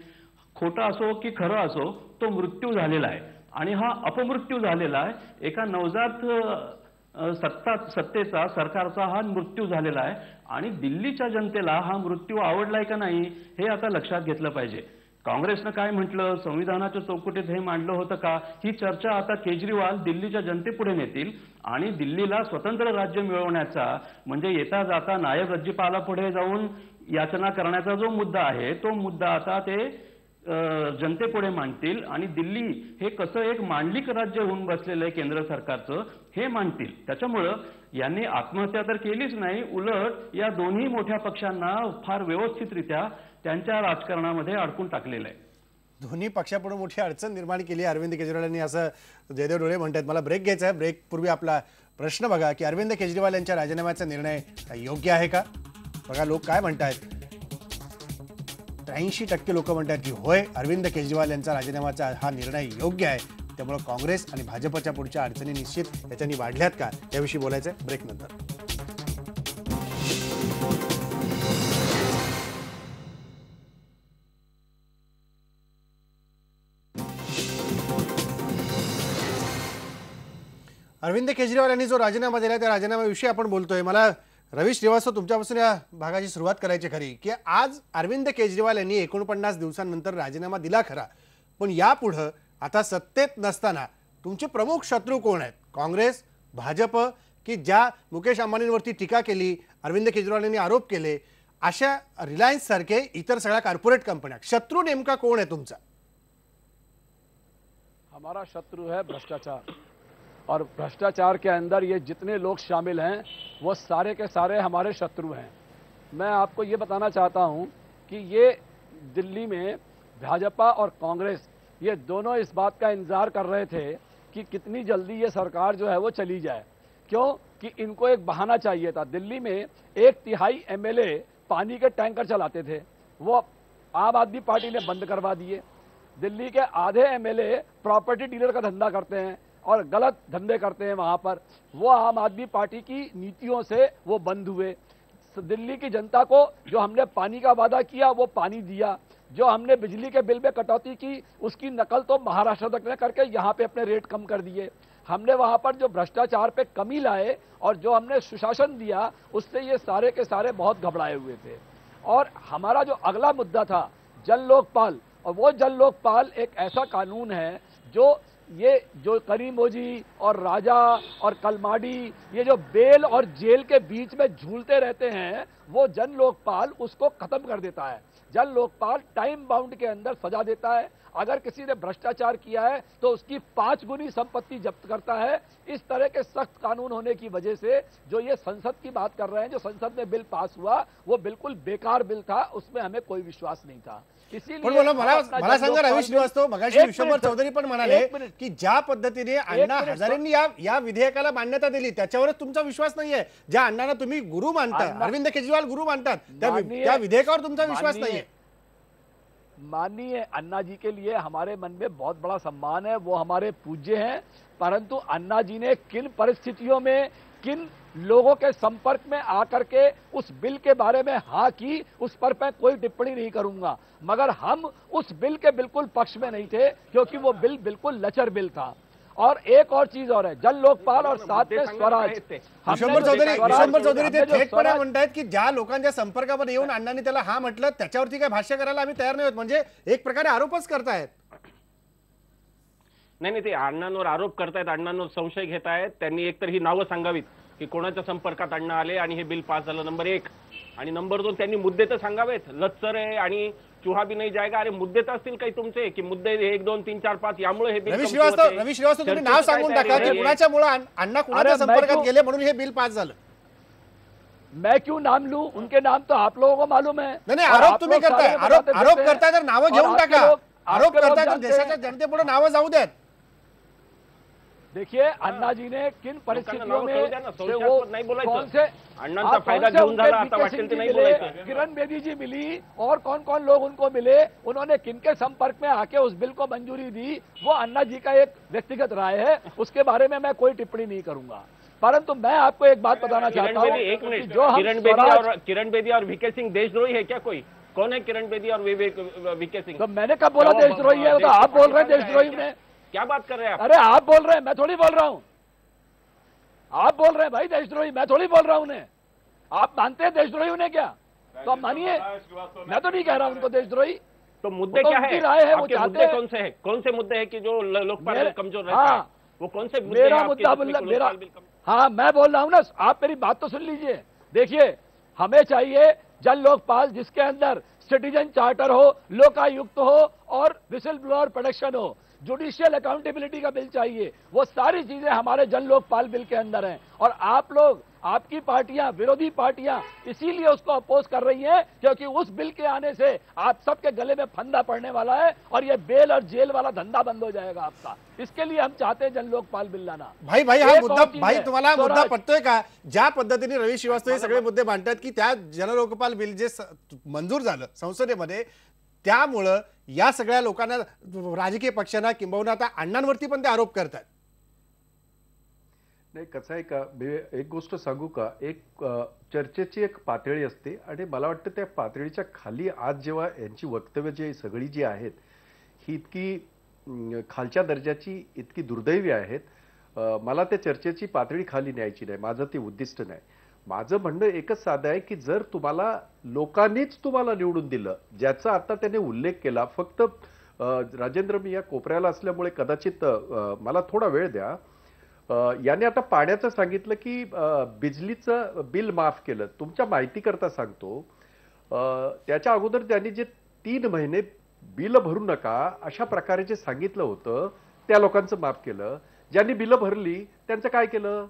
खोटं असो की खरं असो, तो मृत्यू झालेला आहे. आणि हा अपमृत्यू झालेला आहे. एका नवजात सत्तेचा, सरकारचा हा मृत्यू झालेला आहे. आणि दिल्लीच्या जनतेला हा मृत्यू आवडलाय का नाही हे आता लक्षात घेतलं पाहिजे. काँग्रेसनं काय म्हटलं, संविधानाच्या चौकटीत हे मांडलं होतं का, ही चर्चा आता केजरीवाल दिल्लीच्या जनतेपुढे नेतील. आणि दिल्लीला स्वतंत्र राज्य मिळवण्याचा, म्हणजे येता जाता नायब राज्यपालापुढे जाऊन याचना करण्याचा जो मुद्दा आहे तो मुद्दा आता ते जनतेपुढे मांडतील. आणि दिल्ली हे कसं एक मांडलिक राज्य होऊन बसलेलं आहे केंद्र सरकारचं हे मांडतील. त्याच्यामुळं यांनी आत्महत्या तर केलीच नाही, उलट या दोन्ही मोठ्या पक्षांना फार व्यवस्थितरित्या त्यांच्या राजकारणामध्ये अडकून टाकलेलं आहे. दोन्ही पक्षापुढे मोठी अडचण निर्माण केली अरविंद केजरीवाल यांनी, असं जयदेव डोळे म्हणतात. मला ब्रेक घ्यायचा आहे. ब्रेक पूर्वी आपला प्रश्न बघा की अरविंद केजरीवाल यांच्या राजीनाम्याचा निर्णय योग्य आहे का? बघा लोक काय म्हणतात. 83% लोक म्हणतात की होय, अरविंद केजरीवाल यांचा राजीनाम्याचा हा निर्णय योग्य आहे. त्यामुळे काँग्रेस आणि भाजपच्या पुढच्या अडचणी निश्चित याच्यानी वाढल्यात का, याविषयी बोलायचं आहे ब्रेक नंतर. अरविंद केजरीवाल यांनी जो राजीनामा दिला त्या राजीनाम्याविषयी आपण बोलतोय. मला रवी श्रीवास्तव तुमच्यापासून या भागाची सुरुवात करायची खरी की आज अरविंद केजरीवाल यांनी 49 दिवसांनंतर राजीनामा दिला खरा, पण यापुढं आता सत्तेत नसताना तुमचे प्रमुख शत्रू कोण आहेत? काँग्रेस, भाजप, की ज्या मुकेश अंबानींवरती टीका केली, अरविंद केजरीवाल यांनी आरोप केले, अशा रिलायन्स सारखे इतर सगळ्या कॉर्पोरेट कंपन्या, शत्रू नेमका कोण आहे तुमचा? हमारा शत्रु है भ्रष्टाचार और भ्रष्टाचार के अंदर ये जितने लोग शामिल हैं वो सारे के सारे हमारे शत्रु हैं। मैं आपको ये बताना चाहता हूं कि ये दिल्ली में भाजपा और कांग्रेस ये दोनों इस बात का इंतजार कर रहे थे कि कितनी जल्दी ये सरकार जो है वो चली जाए। क्यों कि इनको एक बहाना चाहिए था। दिल्ली में 1/3 एमएलए पानी के टैंकर चलाते थे, वो आम आदमी पार्टी ने बंद करवा दिए। दिल्ली के आधे एमएलए प्रॉपर्टी डीलर का धंधा करते हैं और गलत धंधे करते हैं वहां पर, वो आम आदमी पार्टी की नीतियों से वो बंद हुए। दिल्ली की जनता को जो हमने पानी का वादा किया वो पानी दिया, जो हमने बिजली के बिल में कटौती की उसकी नकल तो महाराष्ट्र तक ने करके यहाँ पे अपने रेट कम कर दिए। हमने वहां पर जो भ्रष्टाचार पे कमी लाए और जो हमने सुशासन दिया उससे ये सारे के सारे बहुत घबराए हुए थे। और हमारा जो अगला मुद्दा था जन लोकपाल, और वो जन लोकपाल एक ऐसा कानून है जो करीमोजी और राजा और कलमाडी ये जो बेल और जेल के बीच में झूलते रहते हैं, वो जन लोकपाल उसको खत्म कर देता है। जन लोकपाल टाइम बाउंड के अंदर सजा देता है। अगर किसी ने भ्रष्टाचार किया है तो उसकी 5 गुनी संपत्ति जब्त करता है। इस तरह के सख्त कानून होने की वजह से जो ये संसद की बात कर रहे हैं, जो संसद में बिल पास हुआ वो बिल्कुल बेकार बिल था, उसमें हमें कोई विश्वास नहीं था। पण मला सांगा रवी श्रीवास्तव, मगाशी विश्वंभर चौधरी पण म्हणाले की ज्या पद्धतीने अण्णा हजारेंनी या विधेयकाला मान्यता दिली त्याच्यावरच तुमचा विश्वास नाहीये। ज्या अण्णांना तुम्ही गुरु मानता, अरविंद केजरीवाल गुरु मानतात, त्या विधेयकावर तुमचा विश्वास नाहीये। माननीय अन्ना जी के लिए हमारे मन में बहुत बड़ा सम्मान है, वो हमारे पूज्य हैं, परंतु अन्ना जी ने किन परिस्थितियों में किन लोगों के संपर्क में आकर के उस बिल के बारे में हाँ की, उस पर मैं कोई टिप्पणी नहीं करूंगा। मगर हम उस बिल के बिल्कुल पक्ष में नहीं थे क्योंकि वो बिल बिल्कुल लचर बिल था। और एक और चीज और है, जन लोकपाल और साथ में स्वराज। विश्वंभर चौधरी ते थेटपणे म्हणतायत की ज्या लोकांच्या संपर्कामध्ये येऊन अण्णांनी त्याला हा म्हटलं त्याच्यावरती काय भाष्य करायला आम्ही तयार नाही होत, म्हणजे एक प्रकारे आरोपच करतायत। नाही ते अण्णांवर आरोप करतायत, अण्णांवर संशय घेतायत। त्यांनी एकतर ही नावं सांगावीत की कोणाच्या संपर्कात अण्णा आले आणि हे बिल पास झालं, नंबर 1। आणि नंबर 2 त्यांनी मुद्दे तर सांगावेत। लच्चर आहे आणि चुहा भी नाही जाएगा, अरे मुद्दे तर असतील काही तुमचे की मुद्दे 1 2 3 4 5 यामुळे हे बिल। रवी श्रीवास्तव तुम्ही नाव सांगून टाका की कुणाच्यामुळे अण्णा कुणाच्या संपर्कात गेले म्हणून हे बिल पास झालं। मैं क्यों नाम लूं? उनके नाम तो आप लोगों को मालूम है। नहीं आरोप तुम्ही करताय, आरोप करताय तर नावं घेऊन टाका। आरोप करताय तर देशाच्या जनतेपुढे नावं जाऊ द्यात। देखिए अन्ना जी ने किन परिस्थितियों में वो कौन से अण्णांचा फायदा घेऊन झाला, आता वाटेल ते नाही बोलायचं। किरण बेदी जी मिली और कौन कौन लोग उनको मिले, उन्होंने किनके संपर्क में आके उस बिल को मंजूरी दी, वो अन्ना जी का एक व्यक्तिगत राय है, उसके बारे में मैं कोई टिप्पणी नहीं करूंगा। परंतु मैं आपको एक बात बताना चाहता हूँ, एक मिनट, किरण बेदी और वीके सिंह देशद्रोही है क्या? कोई कौन है किरण बेदी और वीके सिंह? तो मैंने कब बोला देशद्रोही है? तो आप बोल रहे हैं देशद्रोही में। क्या बात कर रहे हैं आप? अरे आप बोल रहे हैं, मैं थोड़ी बोल रहा हूं। आप बोल रहे हैं भाई देशद्रोही, मैं थोड़ी बोल रहा हूं उन्हें। आप मानते हैं देशद्रोही उन्हें क्या? तो आप मानिए, मैं तो नहीं कह रहा उनको देशद्रोही। तो मुद्दे क्या है? राय है, वो आपके चाहते मुद्दे हैं। कौन से हैं? कौन से मुद्दे हैं कि जो लोकपाल कमजोर रहता है? वो कौन से मुद्दे मेरा हैं मुद्दा आपके बोल मेरा, लोकपाल बिल हाँ मैं बोल रहा हूं ना, आप मेरी बात तो सुन लीजिए। देखिए हमें चाहिए जन लोकपाल जिसके अंदर सिटीजन चार्टर हो, लोकायुक्त हो और विसिल ब्लोअर प्रोटेक्शन हो, जुडिशियल अकाउंटेबिलिटी का बिल चाहिए। वो सारी चीजें हमारे जन लोकपाल बिल के अंदर हैं। और आप लोग, आपकी पार्टियां, विरोधी पार्टियां इसीलिए उसको अपोज कर रही हैं क्योंकि उस बिल के आने से आप सबके गले में फंदा पड़ने वाला है और ये बेल और जेल वाला धंधा बंद हो जाएगा आपका। इसके लिए हम चाहते हैं जन लोकपाल बिल लाना। भाई हा मुद्दा, भाई तुम्हाला मुद्दा पटतोय का? ज्या पद्धतीने रवी श्रीवास्तव हे सगळे मुद्दे मांडतात की त्या जनलोकपाल बिल जे मंजूर झालं संसदेमध्ये, त्यामुळं या सगळ्या लोकांना, राजकीय पक्षांना किंबहुना आता अण्णांवरती पण ते आरोप करतात। नाही कसं आहे का, एक गोष्ट सांगू का, एक चर्चेची एक पातळी असते आणि मला वाटतं त्या पातळीच्या खाली आज जेव्हा यांची वक्तव्य जी सगळी जी आहेत ही इतकी खालच्या दर्जाची, इतकी दुर्दैवी आहेत, मला त्या चर्चेची पातळी खाली न्यायची नाही, माझं ते उद्दिष्ट नाही। माझं म्हणणं एकच साधं आहे की जर तुम्हाला लोकांनीच तुम्हाला निवडून दिलं, ज्याचा आता त्याने उल्लेख केला, फक्त राजेंद्र मी या कोपऱ्याला असल्यामुळे कदाचित मला थोडा वेळ द्या, याने आता पाण्याचं सांगितलं की बिजलीचं बिल माफ केलं। तुमच्या माहिती करता सांगतो, त्याच्या अगोदर त्यांनी जे 3 महिने बिल भरू नका अशा प्रकारे जे सांगितलं होतं त्या लोकांचं माफ केलं। ज्यांनी बिलं भरली त्यांचं काय केलं?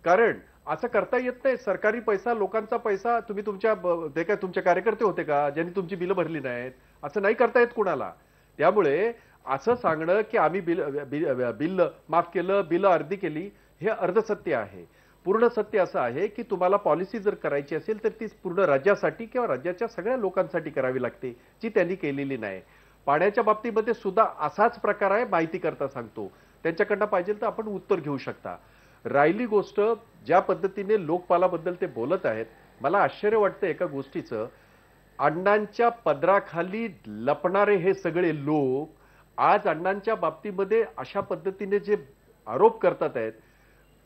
कारण असं करता येत नाही. सरकारी पैसा, लोकांचा पैसा, तुम्ही तुमच्या ते काय तुमचे कार्यकर्ते होते का ज्यांनी तुमची बिलं भरली नाहीत? असं नाही करता येत कुणाला. त्यामुळे असं सांगणं की आम्ही बिल माफ केलं, बिलं अर्धी केली, हे अर्धसत्य आहे. पूर्ण सत्य असं आहे की तुम्हाला पॉलिसी जर करायची असेल तर ती पूर्ण राज्यासाठी किंवा राज्याच्या सगळ्या लोकांसाठी करावी लागते, जी त्यांनी केलेली नाही. पाण्याच्या बाबतीमध्ये सुद्धा असाच प्रकार आहे. माहिती करता सांगतो, त्यांच्याकडनं पाहिजे तर आपण उत्तर घेऊ शकता. राहिली गोष्ट ज्या पद्धतीने लोकपालाबद्दल ते बोलत आहेत, मला आश्चर्य वाटतं एका गोष्टीचं. अण्णांच्या पदराखाली लपणारे हे सगळे लोक आज अण्णांच्या बाबतीमध्ये अशा पद्धतीने जे आरोप करतात आहेत,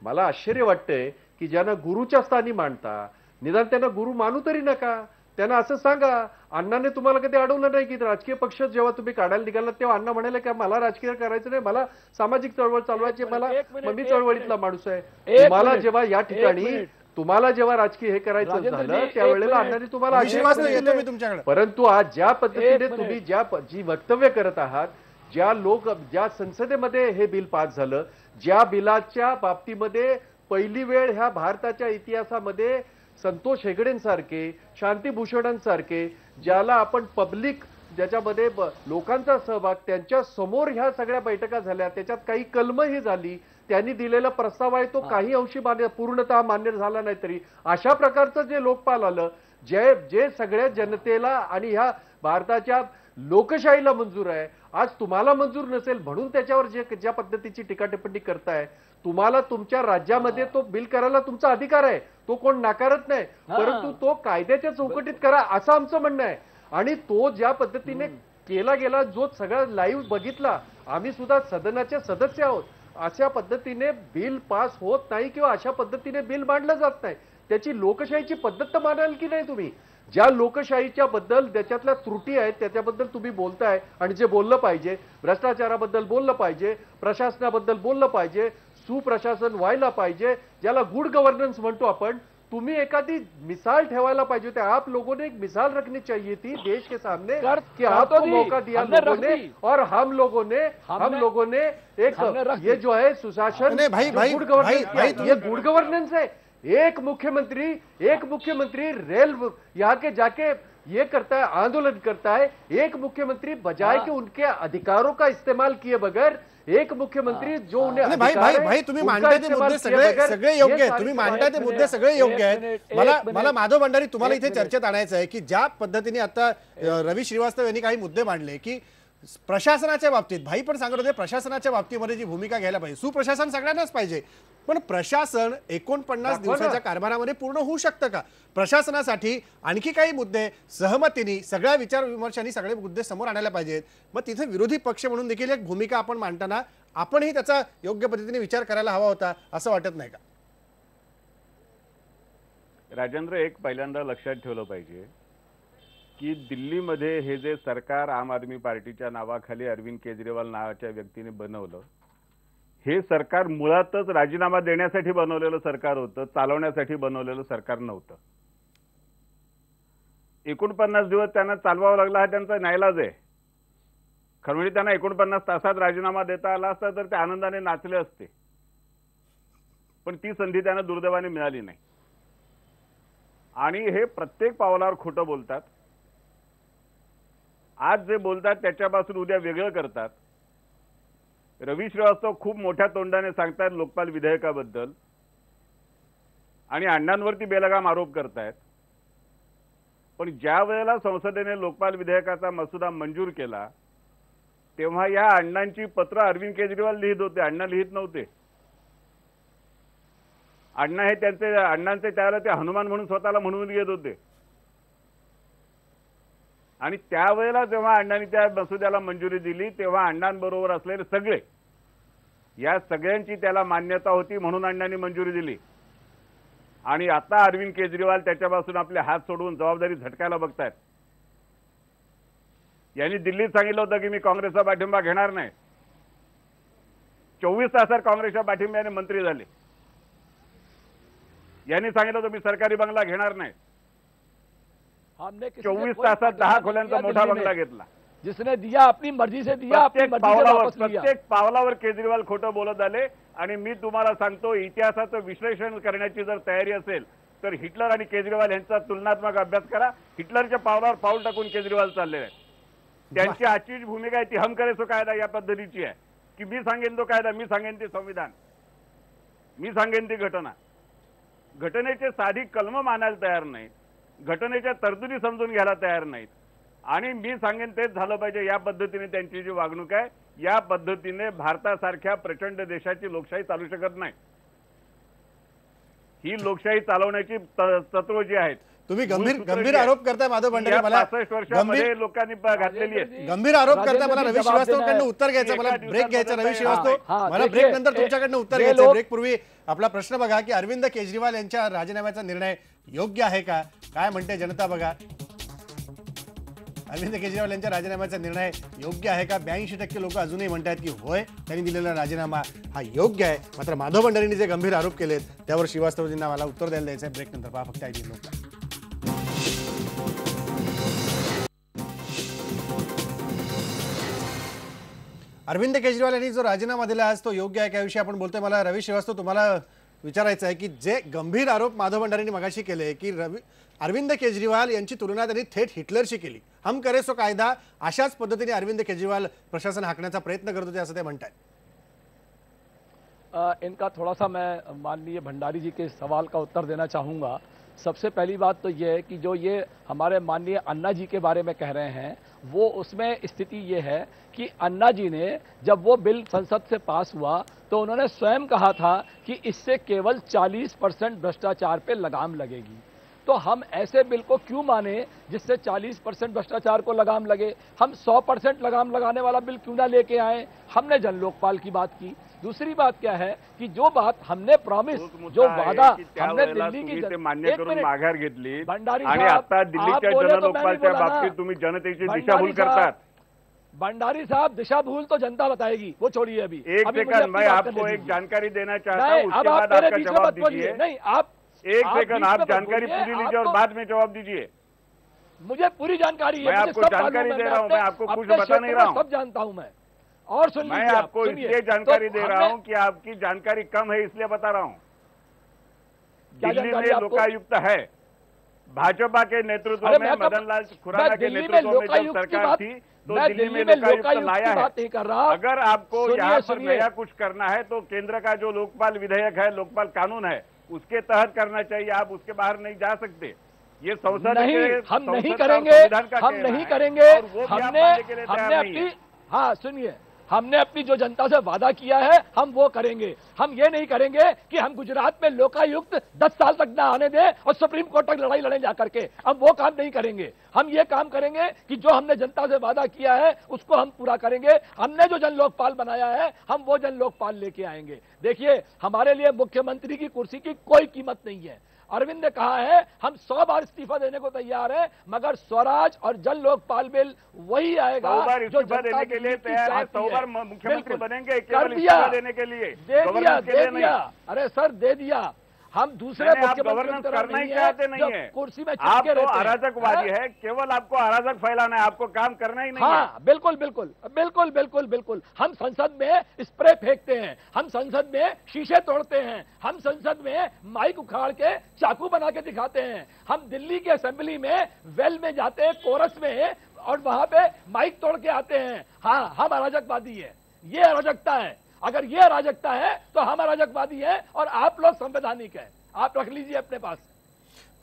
मला आश्चर्य वाटतंय की ज्यांना गुरुच्या स्थानी मांडता, निदान त्यांना गुरु मानू तरी नका. त्यांना असं सांगा, अण्णाने तुम्हाला कधी अडवलं नाही की राजकीय पक्ष जेव्हा तुम्ही काढायला निघालात तेव्हा अण्णा म्हणाले की मला राजकीय करायचं नाही, मला सामाजिक चळवळ चालवायची, मला मी चळवळीतला माणूस आहे. तुम्हाला जेव्हा या ठिकाणी तुम्हाला जेव्हा राजकीय हे करायचं झालं त्यावेळेला अण्णांनी तुम्हाला तुमच्याकडे. परंतु आज ज्या पद्धतीने तुम्ही जी वक्तव्य करत आहात, ज्या संसदेमध्ये हे बिल पास झालं, ज्या बिलाच्या बाबतीमध्ये पहिली वेळ ह्या भारताच्या इतिहासामध्ये संतोष हेगडेंसारखे, शांतिभूषणांसारखे, ज्याला आपण पब्लिक, ज्याच्यामध्ये लोकांचा सहभाग, त्यांच्या समोर ह्या सगळ्या बैठका झाल्या, त्याच्यात काही कलमही झाली, त्यांनी दिलेला प्रस्ताव आहे तो काही अंशी पूर्णतः मान्य झाला नाही, तरी अशा प्रकारचं जे लोकपाल आलं, जे सगळ्या जनतेला आणि ह्या भारताच्या लोकशाहीला मंजूर आहे, आज तुम्हाला मंजूर नसेल म्हणून त्याच्यावर ज्या पद्धतीची टीका टिप्पणी करताय. तुम्हाला तुमच्या राज्यामध्ये तो बिल करायला तुमचा अधिकार आहे, तो कोण नाकारत नाही, परंतु तो कायद्याच्या चौकटीत करा असं आमचं म्हणणं आहे. आणि तो ज्या पद्धतीने केला गेला, जो सगळा लाईव्ह बघितला, आम्ही सुद्धा सदनाचे सदस्य आहोत, अशा पद्धतीने बिल पास होत नाही किंवा अशा पद्धतीने बिल मांडलं जात नाही. त्याची लोकशाहीची पद्धत तर मानाल की नाही तुम्ही? ज्या लोकशाहीच्या बद्दल त्याच्यातल्या त्रुटी आहेत त्याच्याबद्दल तुम्ही बोलताय, आणि जे बोललं पाहिजे, भ्रष्टाचाराबद्दल बोललं पाहिजे, प्रशासनाबद्दल बोललं पाहिजे, सुप्रशासन व्हायला पाहिजे, ज्याला गुड गव्हर्नन्स म्हणतो आपण, तुम्ही एखादी मिसाल ठेवायला पाहिजे होते. आप लोगों ने एक मिसाल रखनी चाहिए थी देश के सामने कि आपको मौका दिया लोगों ने, और हम लोगों ने एक ये जो है सुशासन, गुड गवर्नेंस, ये गुड गवर्नेंस है. एक मुख्यमंत्री रेल यहाँ के जाके ये करता है, आंदोलन करता है. एक मुख्यमंत्री बजाय के उनके अधिकारों का इस्तेमाल किए बगैर, एक मुख्यमंत्री जो उन्हें भाई तुम्ही मांडताय ते मुद्दे सगळे योग्य आहेत, तुम्ही मांडताय ते मुद्दे सगळे योग्य आहेत. मला माधव भंडारी तुम्हाला इथे चर्चेत आणायचं आहे की ज्या पद्धतीने आता रवी श्रीवास्तव यांनी काही मुद्दे मांडले की प्रशासनाच्या बाबतीत, भाई पण सांगत होते प्रशासनाच्या बाबतीमध्ये जी भूमिका घ्यायला पाहिजे, सुप्रशासन सगळ्यांनाच पाहिजे, पण प्रशासन 49 दिवसाच्या कारभारामध्ये पूर्ण होऊ शकतं का? प्रशासनासाठी आणखी काही मुद्दे सहमतीने, सगळ्या विचार विमर्शांनी सगळे मुद्दे समोर आणायला पाहिजेत. मग तिथे विरोधी पक्ष म्हणून देखील एक भूमिका आपण मांडताना आपणही त्याचा योग्य पद्धतीने विचार करायला हवा होता, असं वाटत नाही का? राजेंद्र, एक पहिल्यांदा लक्षात ठेवलं पाहिजे की दिल्लीमध्ये हे जे सरकार आम आदमी पार्टीच्या नावाखाली अरविंद केजरीवाल नावाच्या व्यक्तीने बनवलं, हे सरकार मुळातच राजीनामा देण्यासाठी बनवलेलं सरकार होतं, चालवण्यासाठी बनवलेलं सरकार नव्हतं. 49 दिवस त्यांना चालवावं लागला, हा त्यांचा नाईलाज आहे. खरं म्हणजे त्यांना 49 तासात राजीनामा देता आला असता तर ते आनंदाने नाचले असते, पण ती संधी त्यांना दुर्दैवाने मिळाली नाही. आणि हे प्रत्येक पावलावर खोटं बोलतात. आज जे बोलतात त्याच्यापासून उद्या वेगळं करतात. रवी श्रीवास्तव खूप मोठ्या तोंडाने सांगतात लोकपाल विधेयकाबद्दल आणि अण्णांवरती बेलगाम आरोप करतायत, पण ज्या वेळेला संसदेने लोकपाल विधेयकाचा मसुदा मंजूर केला तेव्हा या अण्णांची पत्र अरविंद केजरीवाल लिहित होते, अण्णा लिहित नव्हते. अण्णा हे अण्णांचे त्यावेळेला ते हनुमान म्हणून स्वतःला म्हणून घेत होते. आणि त्यावेळेला जेव्हा अण्णांनी त्या मसुद्याला मंजुरी दिली तेव्हा अण्णांबरोबर असलेले सगळे, या सगळ्यांची त्याला मान्यता होती म्हणून अण्णांनी मंजुरी दिली. आणि आता अरविंद केजरीवाल त्याच्यापासून आपले हात सोडवून जबाबदारी झटकायला बघतायत. यांनी दिल्लीत सांगितलं होतं की मी काँग्रेसचा पाठिंबा घेणार नाही. 24 तासात काँग्रेसच्या पाठिंब्याने मंत्री झाले. यांनी सांगितलं होतं मी सरकारी बंगला घेणार नाही. 24 तासात 10 खोल्यांचा मोठा बंगला घेतला. जिसने दिया अपनी मर्जी से दिया, अपनी मर्जी से वापस लिया. प्रत्येक पावलावर केजरीवाल खोटं बोलत आले. आणि मी तुम्हाला सांगतो, इतिहासाचं विश्लेषण करण्याची जर तयारी असेल तर हिटलर आणि केजरीवाल यांचा तुलनात्मक अभ्यास करा. हिटलरच्या पावलावर पाऊल टाकून केजरीवाल चाललेले आहेत. त्यांची आजची जी भूमिका आहे ती हम करे सो कायदा या पद्धतीची आहे की मी सांगेन तो कायदा, मी सांगेन ते संविधान, मी सांगेन ती घटना. घटनेचे साधी कलम मानायला तयार नाहीत, घटनेच्या तरतुदी समजून घ्यायला तयार नाहीत आणि मी सांगेन तेच झालं पाहिजे या पद्धतीने त्यांची जी वागणूक आहे. या पद्धतीने भारतासारख्या प्रचंड देशाची लोकशाही चालू शकत नाही. ही लोकशाही चालवण्याची तत्व जी आहेत. तुम्ही गंभीर आरोप करताय माधव भंडारी. मला 65 वर्षांमध्ये लोकांनी घातलेली आहे. गंभीर आरोप करताय. मला रवी श्रीवास्तवकडनं उत्तर घ्यायचं, मला ब्रेक घ्यायचा. रवी श्रीवास्तव, मला ब्रेक नंतर तुमच्याकडनं उत्तर घ्यायचं. ब्रेक पूर्वी आपला प्रश्न बघा की अरविंद केजरीवाल यांच्या राजीनाम्याचा निर्णय योग्य आहे का? काय म्हणते जनता बघा. अरविंद केजरीवाल यांच्या राजीनाम्याचा निर्णय योग्य आहे का? 82% लोक अजूनही म्हणतात की होय, त्यांनी दिलेला राजीनामा हा योग्य आहे. मात्र माधव भंडारींनी जे गंभीर आरोप केलेत त्यावर श्रीवास्तवजींना मला उत्तर द्यायला द्यायचं आहे. ब्रेक नंतर पहा फक्त ITV लोकमत. अरविंद केजरीवाल यांनी जो राजीनामा दिला आज तो योग्य आहे का याविषयी आपण बोलतोय. मला रवी श्रीवास्तव तुम्हाला विचारायचं आहे की जे गंभीर आरोप माधव भंडारींनी मगाशी केले की अरविंद केजरीवाल यांची तुलना त्यांनी थेट हिटलरशी केली. हम करे सो कायदा अशाच पद्धतीने अरविंद केजरीवाल प्रशासन हाकण्याचा प्रयत्न करत होते असं ते म्हणतात. इनका थोड़ा सा मैं माननीय भंडारी जी के सवाल का उत्तर देना चाहूँगा. सबसे पहली बात तो ये है कि जो ये हमारे माननीय अन्ना जी के बारे में कह रहे हैं, वो उसमें स्थिति ये है कि अन्ना जी ने जब वो बिल संसद से पास हुआ तो उन्होंने स्वयं कहा था कि इससे केवल 40% भ्रष्टाचार पे लगाम लगेगी. तो हम ऐसे बिल को क्यों माने जिससे 40% भ्रष्टाचार को लगाम लगे? हम 100% लगाम लगाने वाला बिल क्यों ना लेके आए? हमने जन लोकपाल की बात की. दूसरी बात क्या है कि जो बात हमने प्रॉमिस, जो वादा हमने दिल्ली की मान्य करून माघार घेतली भंडारी आणि आता दिल्लीच्या जन लोकपालच्या बाबतीत तुम्ही जनतेची दिशाभूल करतात. भंडारी साहब, दिशा भूल तो जनता बताएगी, वो छोड़िए अभी. एक सेकंड, मैं आपको एक जानकारी देना चाहता हूँ, उसके बाद आपका जवाब दीजिए. नहीं, आप एक सेकंड, आप जानकारी पूरी लीजिए और बाद में जवाब दीजिए. मुझे पूरी जानकारी है, मैं आपको जानकारी दे रहा हूँ, मैं आपको कुछ बता नहीं रहा हूँ. सब जानता हूँ मैं. और सुन मैं आपको इसलिए जानकारी दे रहा हूँ कि आपकी जानकारी कम है, इसलिए बता रहा हूँ. दिल्ली में लोकायुक्त है, भाजपा के नेतृत्व में, मदन लाल खुराना के नेतृत्व में जब सरकार थी तो दिल्ली में लोकायुक्त लाया है. अगर आपको यहाँ पर नया कुछ करना है तो केंद्र का जो लोकपाल विधेयक है, लोकपाल कानून है, उसके तहत करना चाहिए. आप उसके बाहर नहीं जा सकते. ये संसद नहीं, हम नहीं करेंगे, हम नहीं करेंगे. हमने अपनी, हाँ सुनिए, हमने अपनी जो जनता से वादा किया है हम वो करेंगे. हम ये नहीं करेंगे कि हम गुजरात में लोकायुक्त 10 साल तक ना आने दें और सुप्रीम कोर्ट तक लड़ाई लड़े जाकर के. हम वो काम नहीं करेंगे. हम ये काम करेंगे कि जो हमने जनता से वादा किया है उसको हम पूरा करेंगे. हमने जो जन लोकपाल बनाया है हम वो जन लोकपाल लेके आएंगे. देखिए, हमारे लिए मुख्यमंत्री की कुर्सी की कोई कीमत नहीं है. अरविंद ने कहा है हम 100 बार इस्तीफा देने को तैयार है, मगर स्वराज और जन लोकपाल बिल वही आएगा जो इस्तीफा देने के लिए तैयार है. 100 बार मुख्यमंत्री बनेंगे कर दिया, देने के लिए दे दिया. अरे सर, दे दिया. हम दूसरे गवर्नेंस करना ही चाहते नहीं है. कुर्सी में आप तो अराजकवादी है, केवल आपको अराजक फैलाना है, आपको काम करना ही नहीं है. हाँ, बिल्कुल बिल्कुल बिल्कुल बिल्कुल बिल्कुल. हम संसद में स्प्रे फेंकते हैं, हम संसद में शीशे तोड़ते हैं, हम संसद में माइक उखाड़ के चाकू बना के दिखाते हैं. हम दिल्ली के असेंबली में वेल में जाते हैं, कोरस में, और वहां पे माइक तोड़ के आते हैं. हाँ, हम अराजकवादी है. ये अराजकता है. अगर ये अराजकता है तो हम अराजकवादी है और आप लोग संवैधानिक है. आप रख लीजिए अपने पास.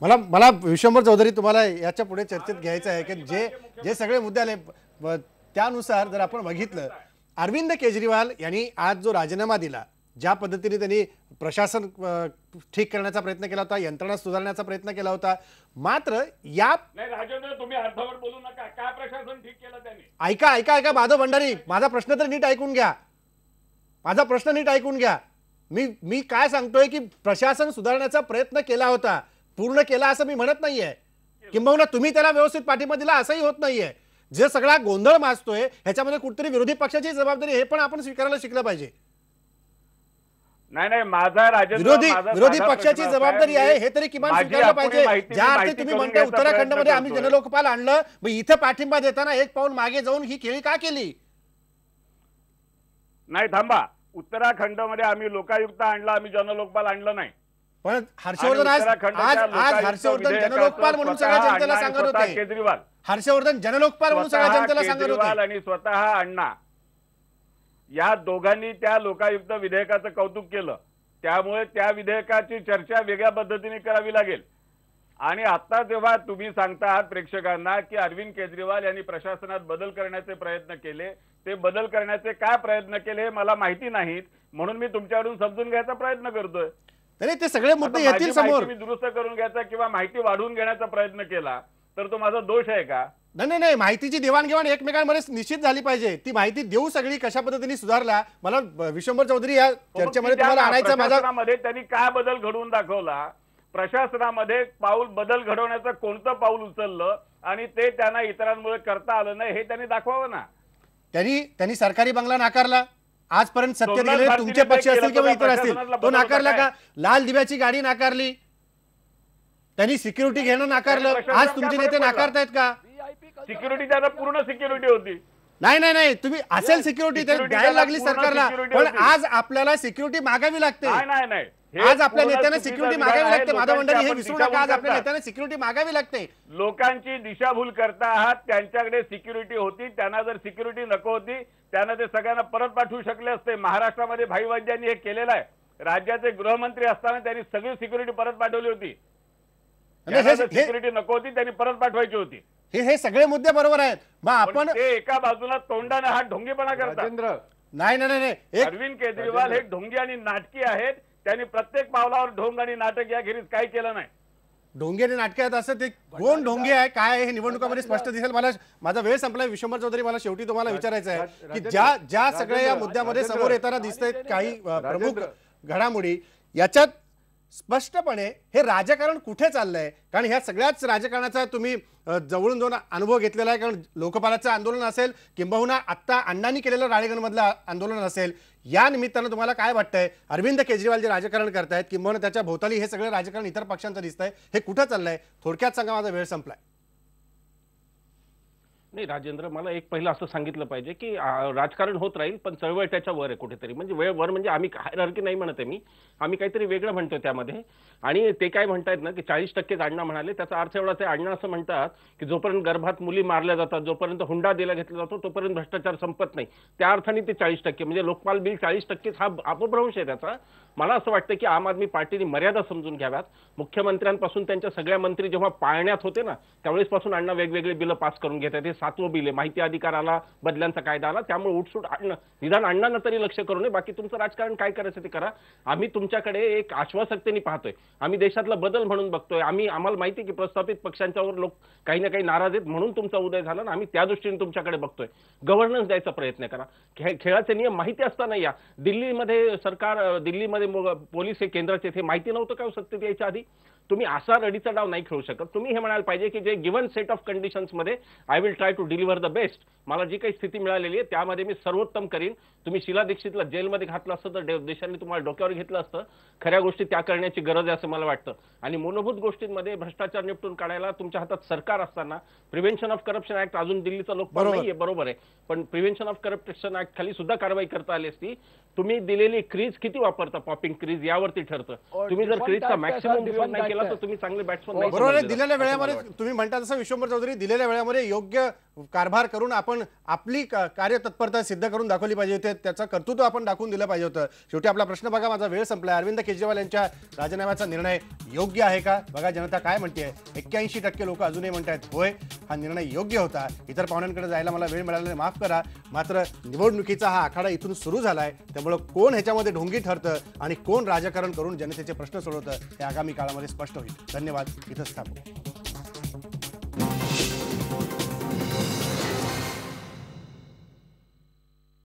मला विश्वंभर चौधरी तुम्हाला याच्या पुढे चर्चेत घ्यायचं आहे की जे सगळे मुद्दे आले त्यानुसार जर आपण बघितलं, अरविंद केजरीवाल यांनी आज जो राजीनामा दिला, ज्या पद्धतीने त्यांनी प्रशासन ठीक करण्याचा प्रयत्न केला होता, यंत्रणा सुधारण्याचा प्रयत्न केला होता, मात्र या राजेंद्र, तुम्ही अर्धवट बोलू नका. काय प्रशासन ठीक केलं त्यांनी? ऐका माधव भंडारी, माझा प्रश्न तर नीट ऐकून घ्या. माझा प्रश्न नीट ऐकून घ्या. मी काय सांगतोय की प्रशासन सुधारण्याचा प्रयत्न केला होता, पूर्ण केला असं मी म्हणत नाहीये. किंबहुना तुम्ही त्याला व्यवस्थित पाठिंबा दिला असंही होत नाहीये. जे सगळा गोंधळ माजतोय ह्याच्यामध्ये कुठेतरी विरोधी पक्षाची जबाबदारी हे पण आपण स्वीकारायला शिकलं पाहिजे. नाही, माझा विरोधी पक्षाची जबाबदारी आहे हे तरी किमान स्वीकारलं पाहिजे. ज्या अर्थी तुम्ही म्हणता उत्तराखंडमध्ये आम्ही जनलोकपाल आणलं, मग इथं पाठिंबा देताना एक पाऊल मागे जाऊन ही खेळी का केली? नाही, थांबा. उत्तराखंडमध्ये आम्ही लोकायुक्त आणला, आम्ही जनलोकपाल आणलं नाही. पण हर्षवर्धन आज हर्षवर्धन जनलोकपाल म्हणून सगळ्या जनतेला सांगत होते. केजरीवाल हर्षवर्धन जनलोकपाल म्हणून सगळ्या जनतेला सांगत केजरीवाल होते. आणि स्वतः अण्णा या दोघांनी त्या लोकायुक्त विधेयकाचं कौतुक केलं. त्यामुळे त्या विधेयकाची चर्चा वेगळ्या पद्धतीने करावी लागेल. आणि आता जेव्हा तुम्ही सांगता आहात प्रेक्षकांना की अरविंद केजरीवाल यांनी प्रशासनात बदल करण्याचे प्रयत्न केले, ते बदल करण्याचे काय प्रयत्न केले हे मला माहिती नाहीत, म्हणून मी तुमच्याकडून समजून घ्यायचा प्रयत्न करतोय. तरी ते सगळे मुद्दे येतील समोर. मी दुरुस्त करून घ्यायचा किंवा माहिती वाढवून घेण्याचा प्रयत्न केला तर तो माझा दोष आहे का? नाही, माहितीची देवाणघेवाण एकमेकांमध्ये निश्चित झाली पाहिजे. ती माहिती देऊ सगळी कशा पद्धतीने सुधारला. मला विश्वंभर चौधरी या चर्चेमध्ये तुम्हाला आणायचं. प्रशासनामध्ये त्यांनी काय बदल घडवून दाखवला, प्रशासनामध्ये बदल घडवण्याचं कोणतं पाऊल उचललं आणि ते त्यांना इतरांमुळे करता आलं नाही हे त्यांनी दाखवावं ना. त्यांनी सरकारी बंगला नाकारला. आजपर्यंत सत्तेत गेलेले तुमचे पक्ष असतील किंवा इतर असतील, तो नाकारला का? लाल दिव्याची गाडी नाकारली, त्यांनी सिक्युरिटी घेणं नाकारलं. आज तुमचे नेते नाकारतायत का? सिक्युरिटी त्यांना पूर्ण सिक्युरिटी होती. नाही, तुम्ही असेल सिक्युरिटी द्यायला लागली सरकारला, पण आज आपल्याला सिक्युरिटी मागावी लागते. नाही आज आपल्या नेत्यांना सिक्युरिटी मागावी लागते. माधव मंडळी, हे विसरू नका, आज आपल्या नेत्यांना सिक्युरिटी मागावी लागते. लोकांची दिशाभूल करता आहात. त्यांच्याकडे सिक्युरिटी होती, त्यांना जर सिक्युरिटी नको होती त्यांना ते सगळ्यांना परत पाठवू शकले असते. महाराष्ट्रामध्ये भाई वैद्यांनी हे केलेलं आहे. राज्याचे गृहमंत्री असताना त्यांनी सगळी सिक्युरिटी परत पाठवली होती. सिक्युरिटी नको होती त्यांनी परत पाठवायची होती. हे सगळे मुद्दे बरोबर आहेत. मग आपण एका बाजूला तोंडाने हा ढोंगीपणा करतात. नाही, अरविंद केजरीवाल हे ढोंगी आणि नाटकी आहेत. त्यांनी प्रत्येक पावलावर ढोंग आणि नाटक याखेरीज काही केलं नाही. ढोंगे आणि नाटके आहेत असं ते कोण ढोंगे आहे काय हे निवडणुकामध्ये स्पष्ट दिसेल. माझा वेळ संपलाय. विश्वंभर चौधरी, मला शेवटी तुम्हाला विचारायचं आहे की ज्या सगळ्या या मुद्द्यामध्ये समोर येताना दिसतंय काही प्रमुख घडामोडी, याच्यात स्पष्टपणे हे राजकारण कुठे चाललंय? कारण ह्या सगळ्याच राजकारणाचा तुम्ही जवळून जाऊन अनुभव घेतलेला आहे. कारण लोकपालाचं आंदोलन असेल किंबहुना आत्ता अण्णांनी केलेलं राळेगणमधलं आंदोलन असेल, या निमित्तानं तुम्हाला काय वाटतंय? अरविंद केजरीवाल जे राजकारण करतायत किंबहुना त्याच्या भोवताली हे सगळं राजकारण इतर पक्षांचं दिसतंय, हे कुठं चाललंय? थोडक्यात सांगा, माझा वेळ संपलाय. नाही राजेंद्र, मला एक पहिलं असं सांगितलं पाहिजे की राजकारण होत राहील पण चळवळ त्याच्या वर आहे कुठेतरी. म्हणजे वर म्हणजे आम्ही हायरार्की नाही म्हणत आहे मी, आम्ही काहीतरी वेगळं म्हणतोय त्यामध्ये. आणि ते काय म्हणतायत ना की 40% अण्णा म्हणाले, त्याचा अर्थ एवढाच आहे. अण्णा असं म्हणतात की जोपर्यंत गर्भात मुली मारल्या जातात, जोपर्यंत हुंडा दिला घेतला जातो, तोपर्यंत भ्रष्टाचार संपत नाही. त्या अर्थाने ते 40% म्हणजे लोकपाल बिल 40% हा अपभ्रंश आहे त्याचा. मला असं वाटतं की आम आदमी पार्टीने मर्यादा समजून घ्याव्यात. मुख्यमंत्र्यांपासून त्यांच्या सगळ्या मंत्री जेव्हा पाळण्यात होते ना, त्यावेळेस पासून अण्णा वेगवेगळे बिलं पास करून घेतात. हे 7वं बिल आहे, माहिती अधिकार आला, बदल्यांचा कायदा आला, त्यामुळे उठसूट निदान अण्णांना तरी लक्ष करू नये. बाकी तुमचं राजकारण काय करायचं ते करा. आम्ही तुमच्याकडे एक आश्वासकतेने पाहतोय, आम्ही देशातला बदल म्हणून बघतोय. आम्हाला माहिती आहे की प्रस्थापित पक्षांच्यावर लोक काही ना काही नाराज आहेत, म्हणून तुमचा उदय झाला ना, आम्ही त्या दृष्टीने तुमच्याकडे बघतोय. गव्हर्नन्स द्यायचा प्रयत्न करा. खेळाचे नियम माहिती असताना या. दिल्लीमध्ये सरकार, दिल्लीमध्ये पोलीस हे केंद्राचे, हे माहिती नव्हतं का सत्तेत यायच्या आधी? तुम्ही असा रडीचा डाव नाही खेळू शकत. तुम्ही हे म्हणायला पाहिजे की जे गिव्हन सेट ऑफ कंडिशन्स मध्ये I will try to deliver the best. मला जी काही स्थिती मिळालेली आहे त्यामध्ये मी सर्वोत्तम करीन. तुम्ही शीला दीक्षितला जेलमध्ये घातलं असतं तर देशाने तुम्हाला डोक्यावर घेतलं असतं. खऱ्या गोष्टी त्या करण्याची गरज आहे असं मला वाटतं. आणि मूलभूत गोष्टींमध्ये भ्रष्टाचार निपटून काढायला तुमच्या हातात सरकार असताना प्रिव्हेन्शन ऑफ करप्शन ऍक्ट अजून दिल्लीचा लोकपाल नाहीये, बरोबर आहे, पण प्रिव्हेन्शन ऑफ करप्शन ऍक्ट खाली सुद्धा कारवाई करता आली असती. तुम्ही दिलेली क्रीज किती वापरता, पॉपिंग क्रीज, यावरती ठरतं. तुम्ही जर क्रीजचा मॅक्सिमम उपयोग नाही केला तर तुम्ही चांगले बॅट्समन नाही. बरोबर आहे. दिलेल्या वेळेमध्ये तुम्ही म्हणता तसं विश्वंभर चौधरी, दिलेल्या वेळेमध्ये योग्य कारभार करून आपण आपली कार्यतत्परता सिद्ध करून दाखवली पाहिजे होती. त्याचं कर्तृत्व आपण दाखवून दिलं पाहिजे होतं. शेवटी आपला प्रश्न बघा, माझा वेळ संपला. अरविंद केजरीवाल यांच्या राजीनाम्याचा निर्णय योग्य आहे का? बघा जनता काय म्हणते. 81% लोक अजूनही म्हणतात होय, हा निर्णय योग्य होता. इतर पाहुण्यांकडे जायला मला वेळ मिळाला नाही, माफ करा. मात्र निवडणुकीचा हा आखाडा इथून सुरू झालाय, त्यामुळे कोण ह्याच्यामध्ये ढोंगी ठरतं आणि कोण राजकारण करून जनतेचे प्रश्न सोडवतं हे आगामी काळामध्ये स्पष्ट होईल. धन्यवाद. इथंच थांबू.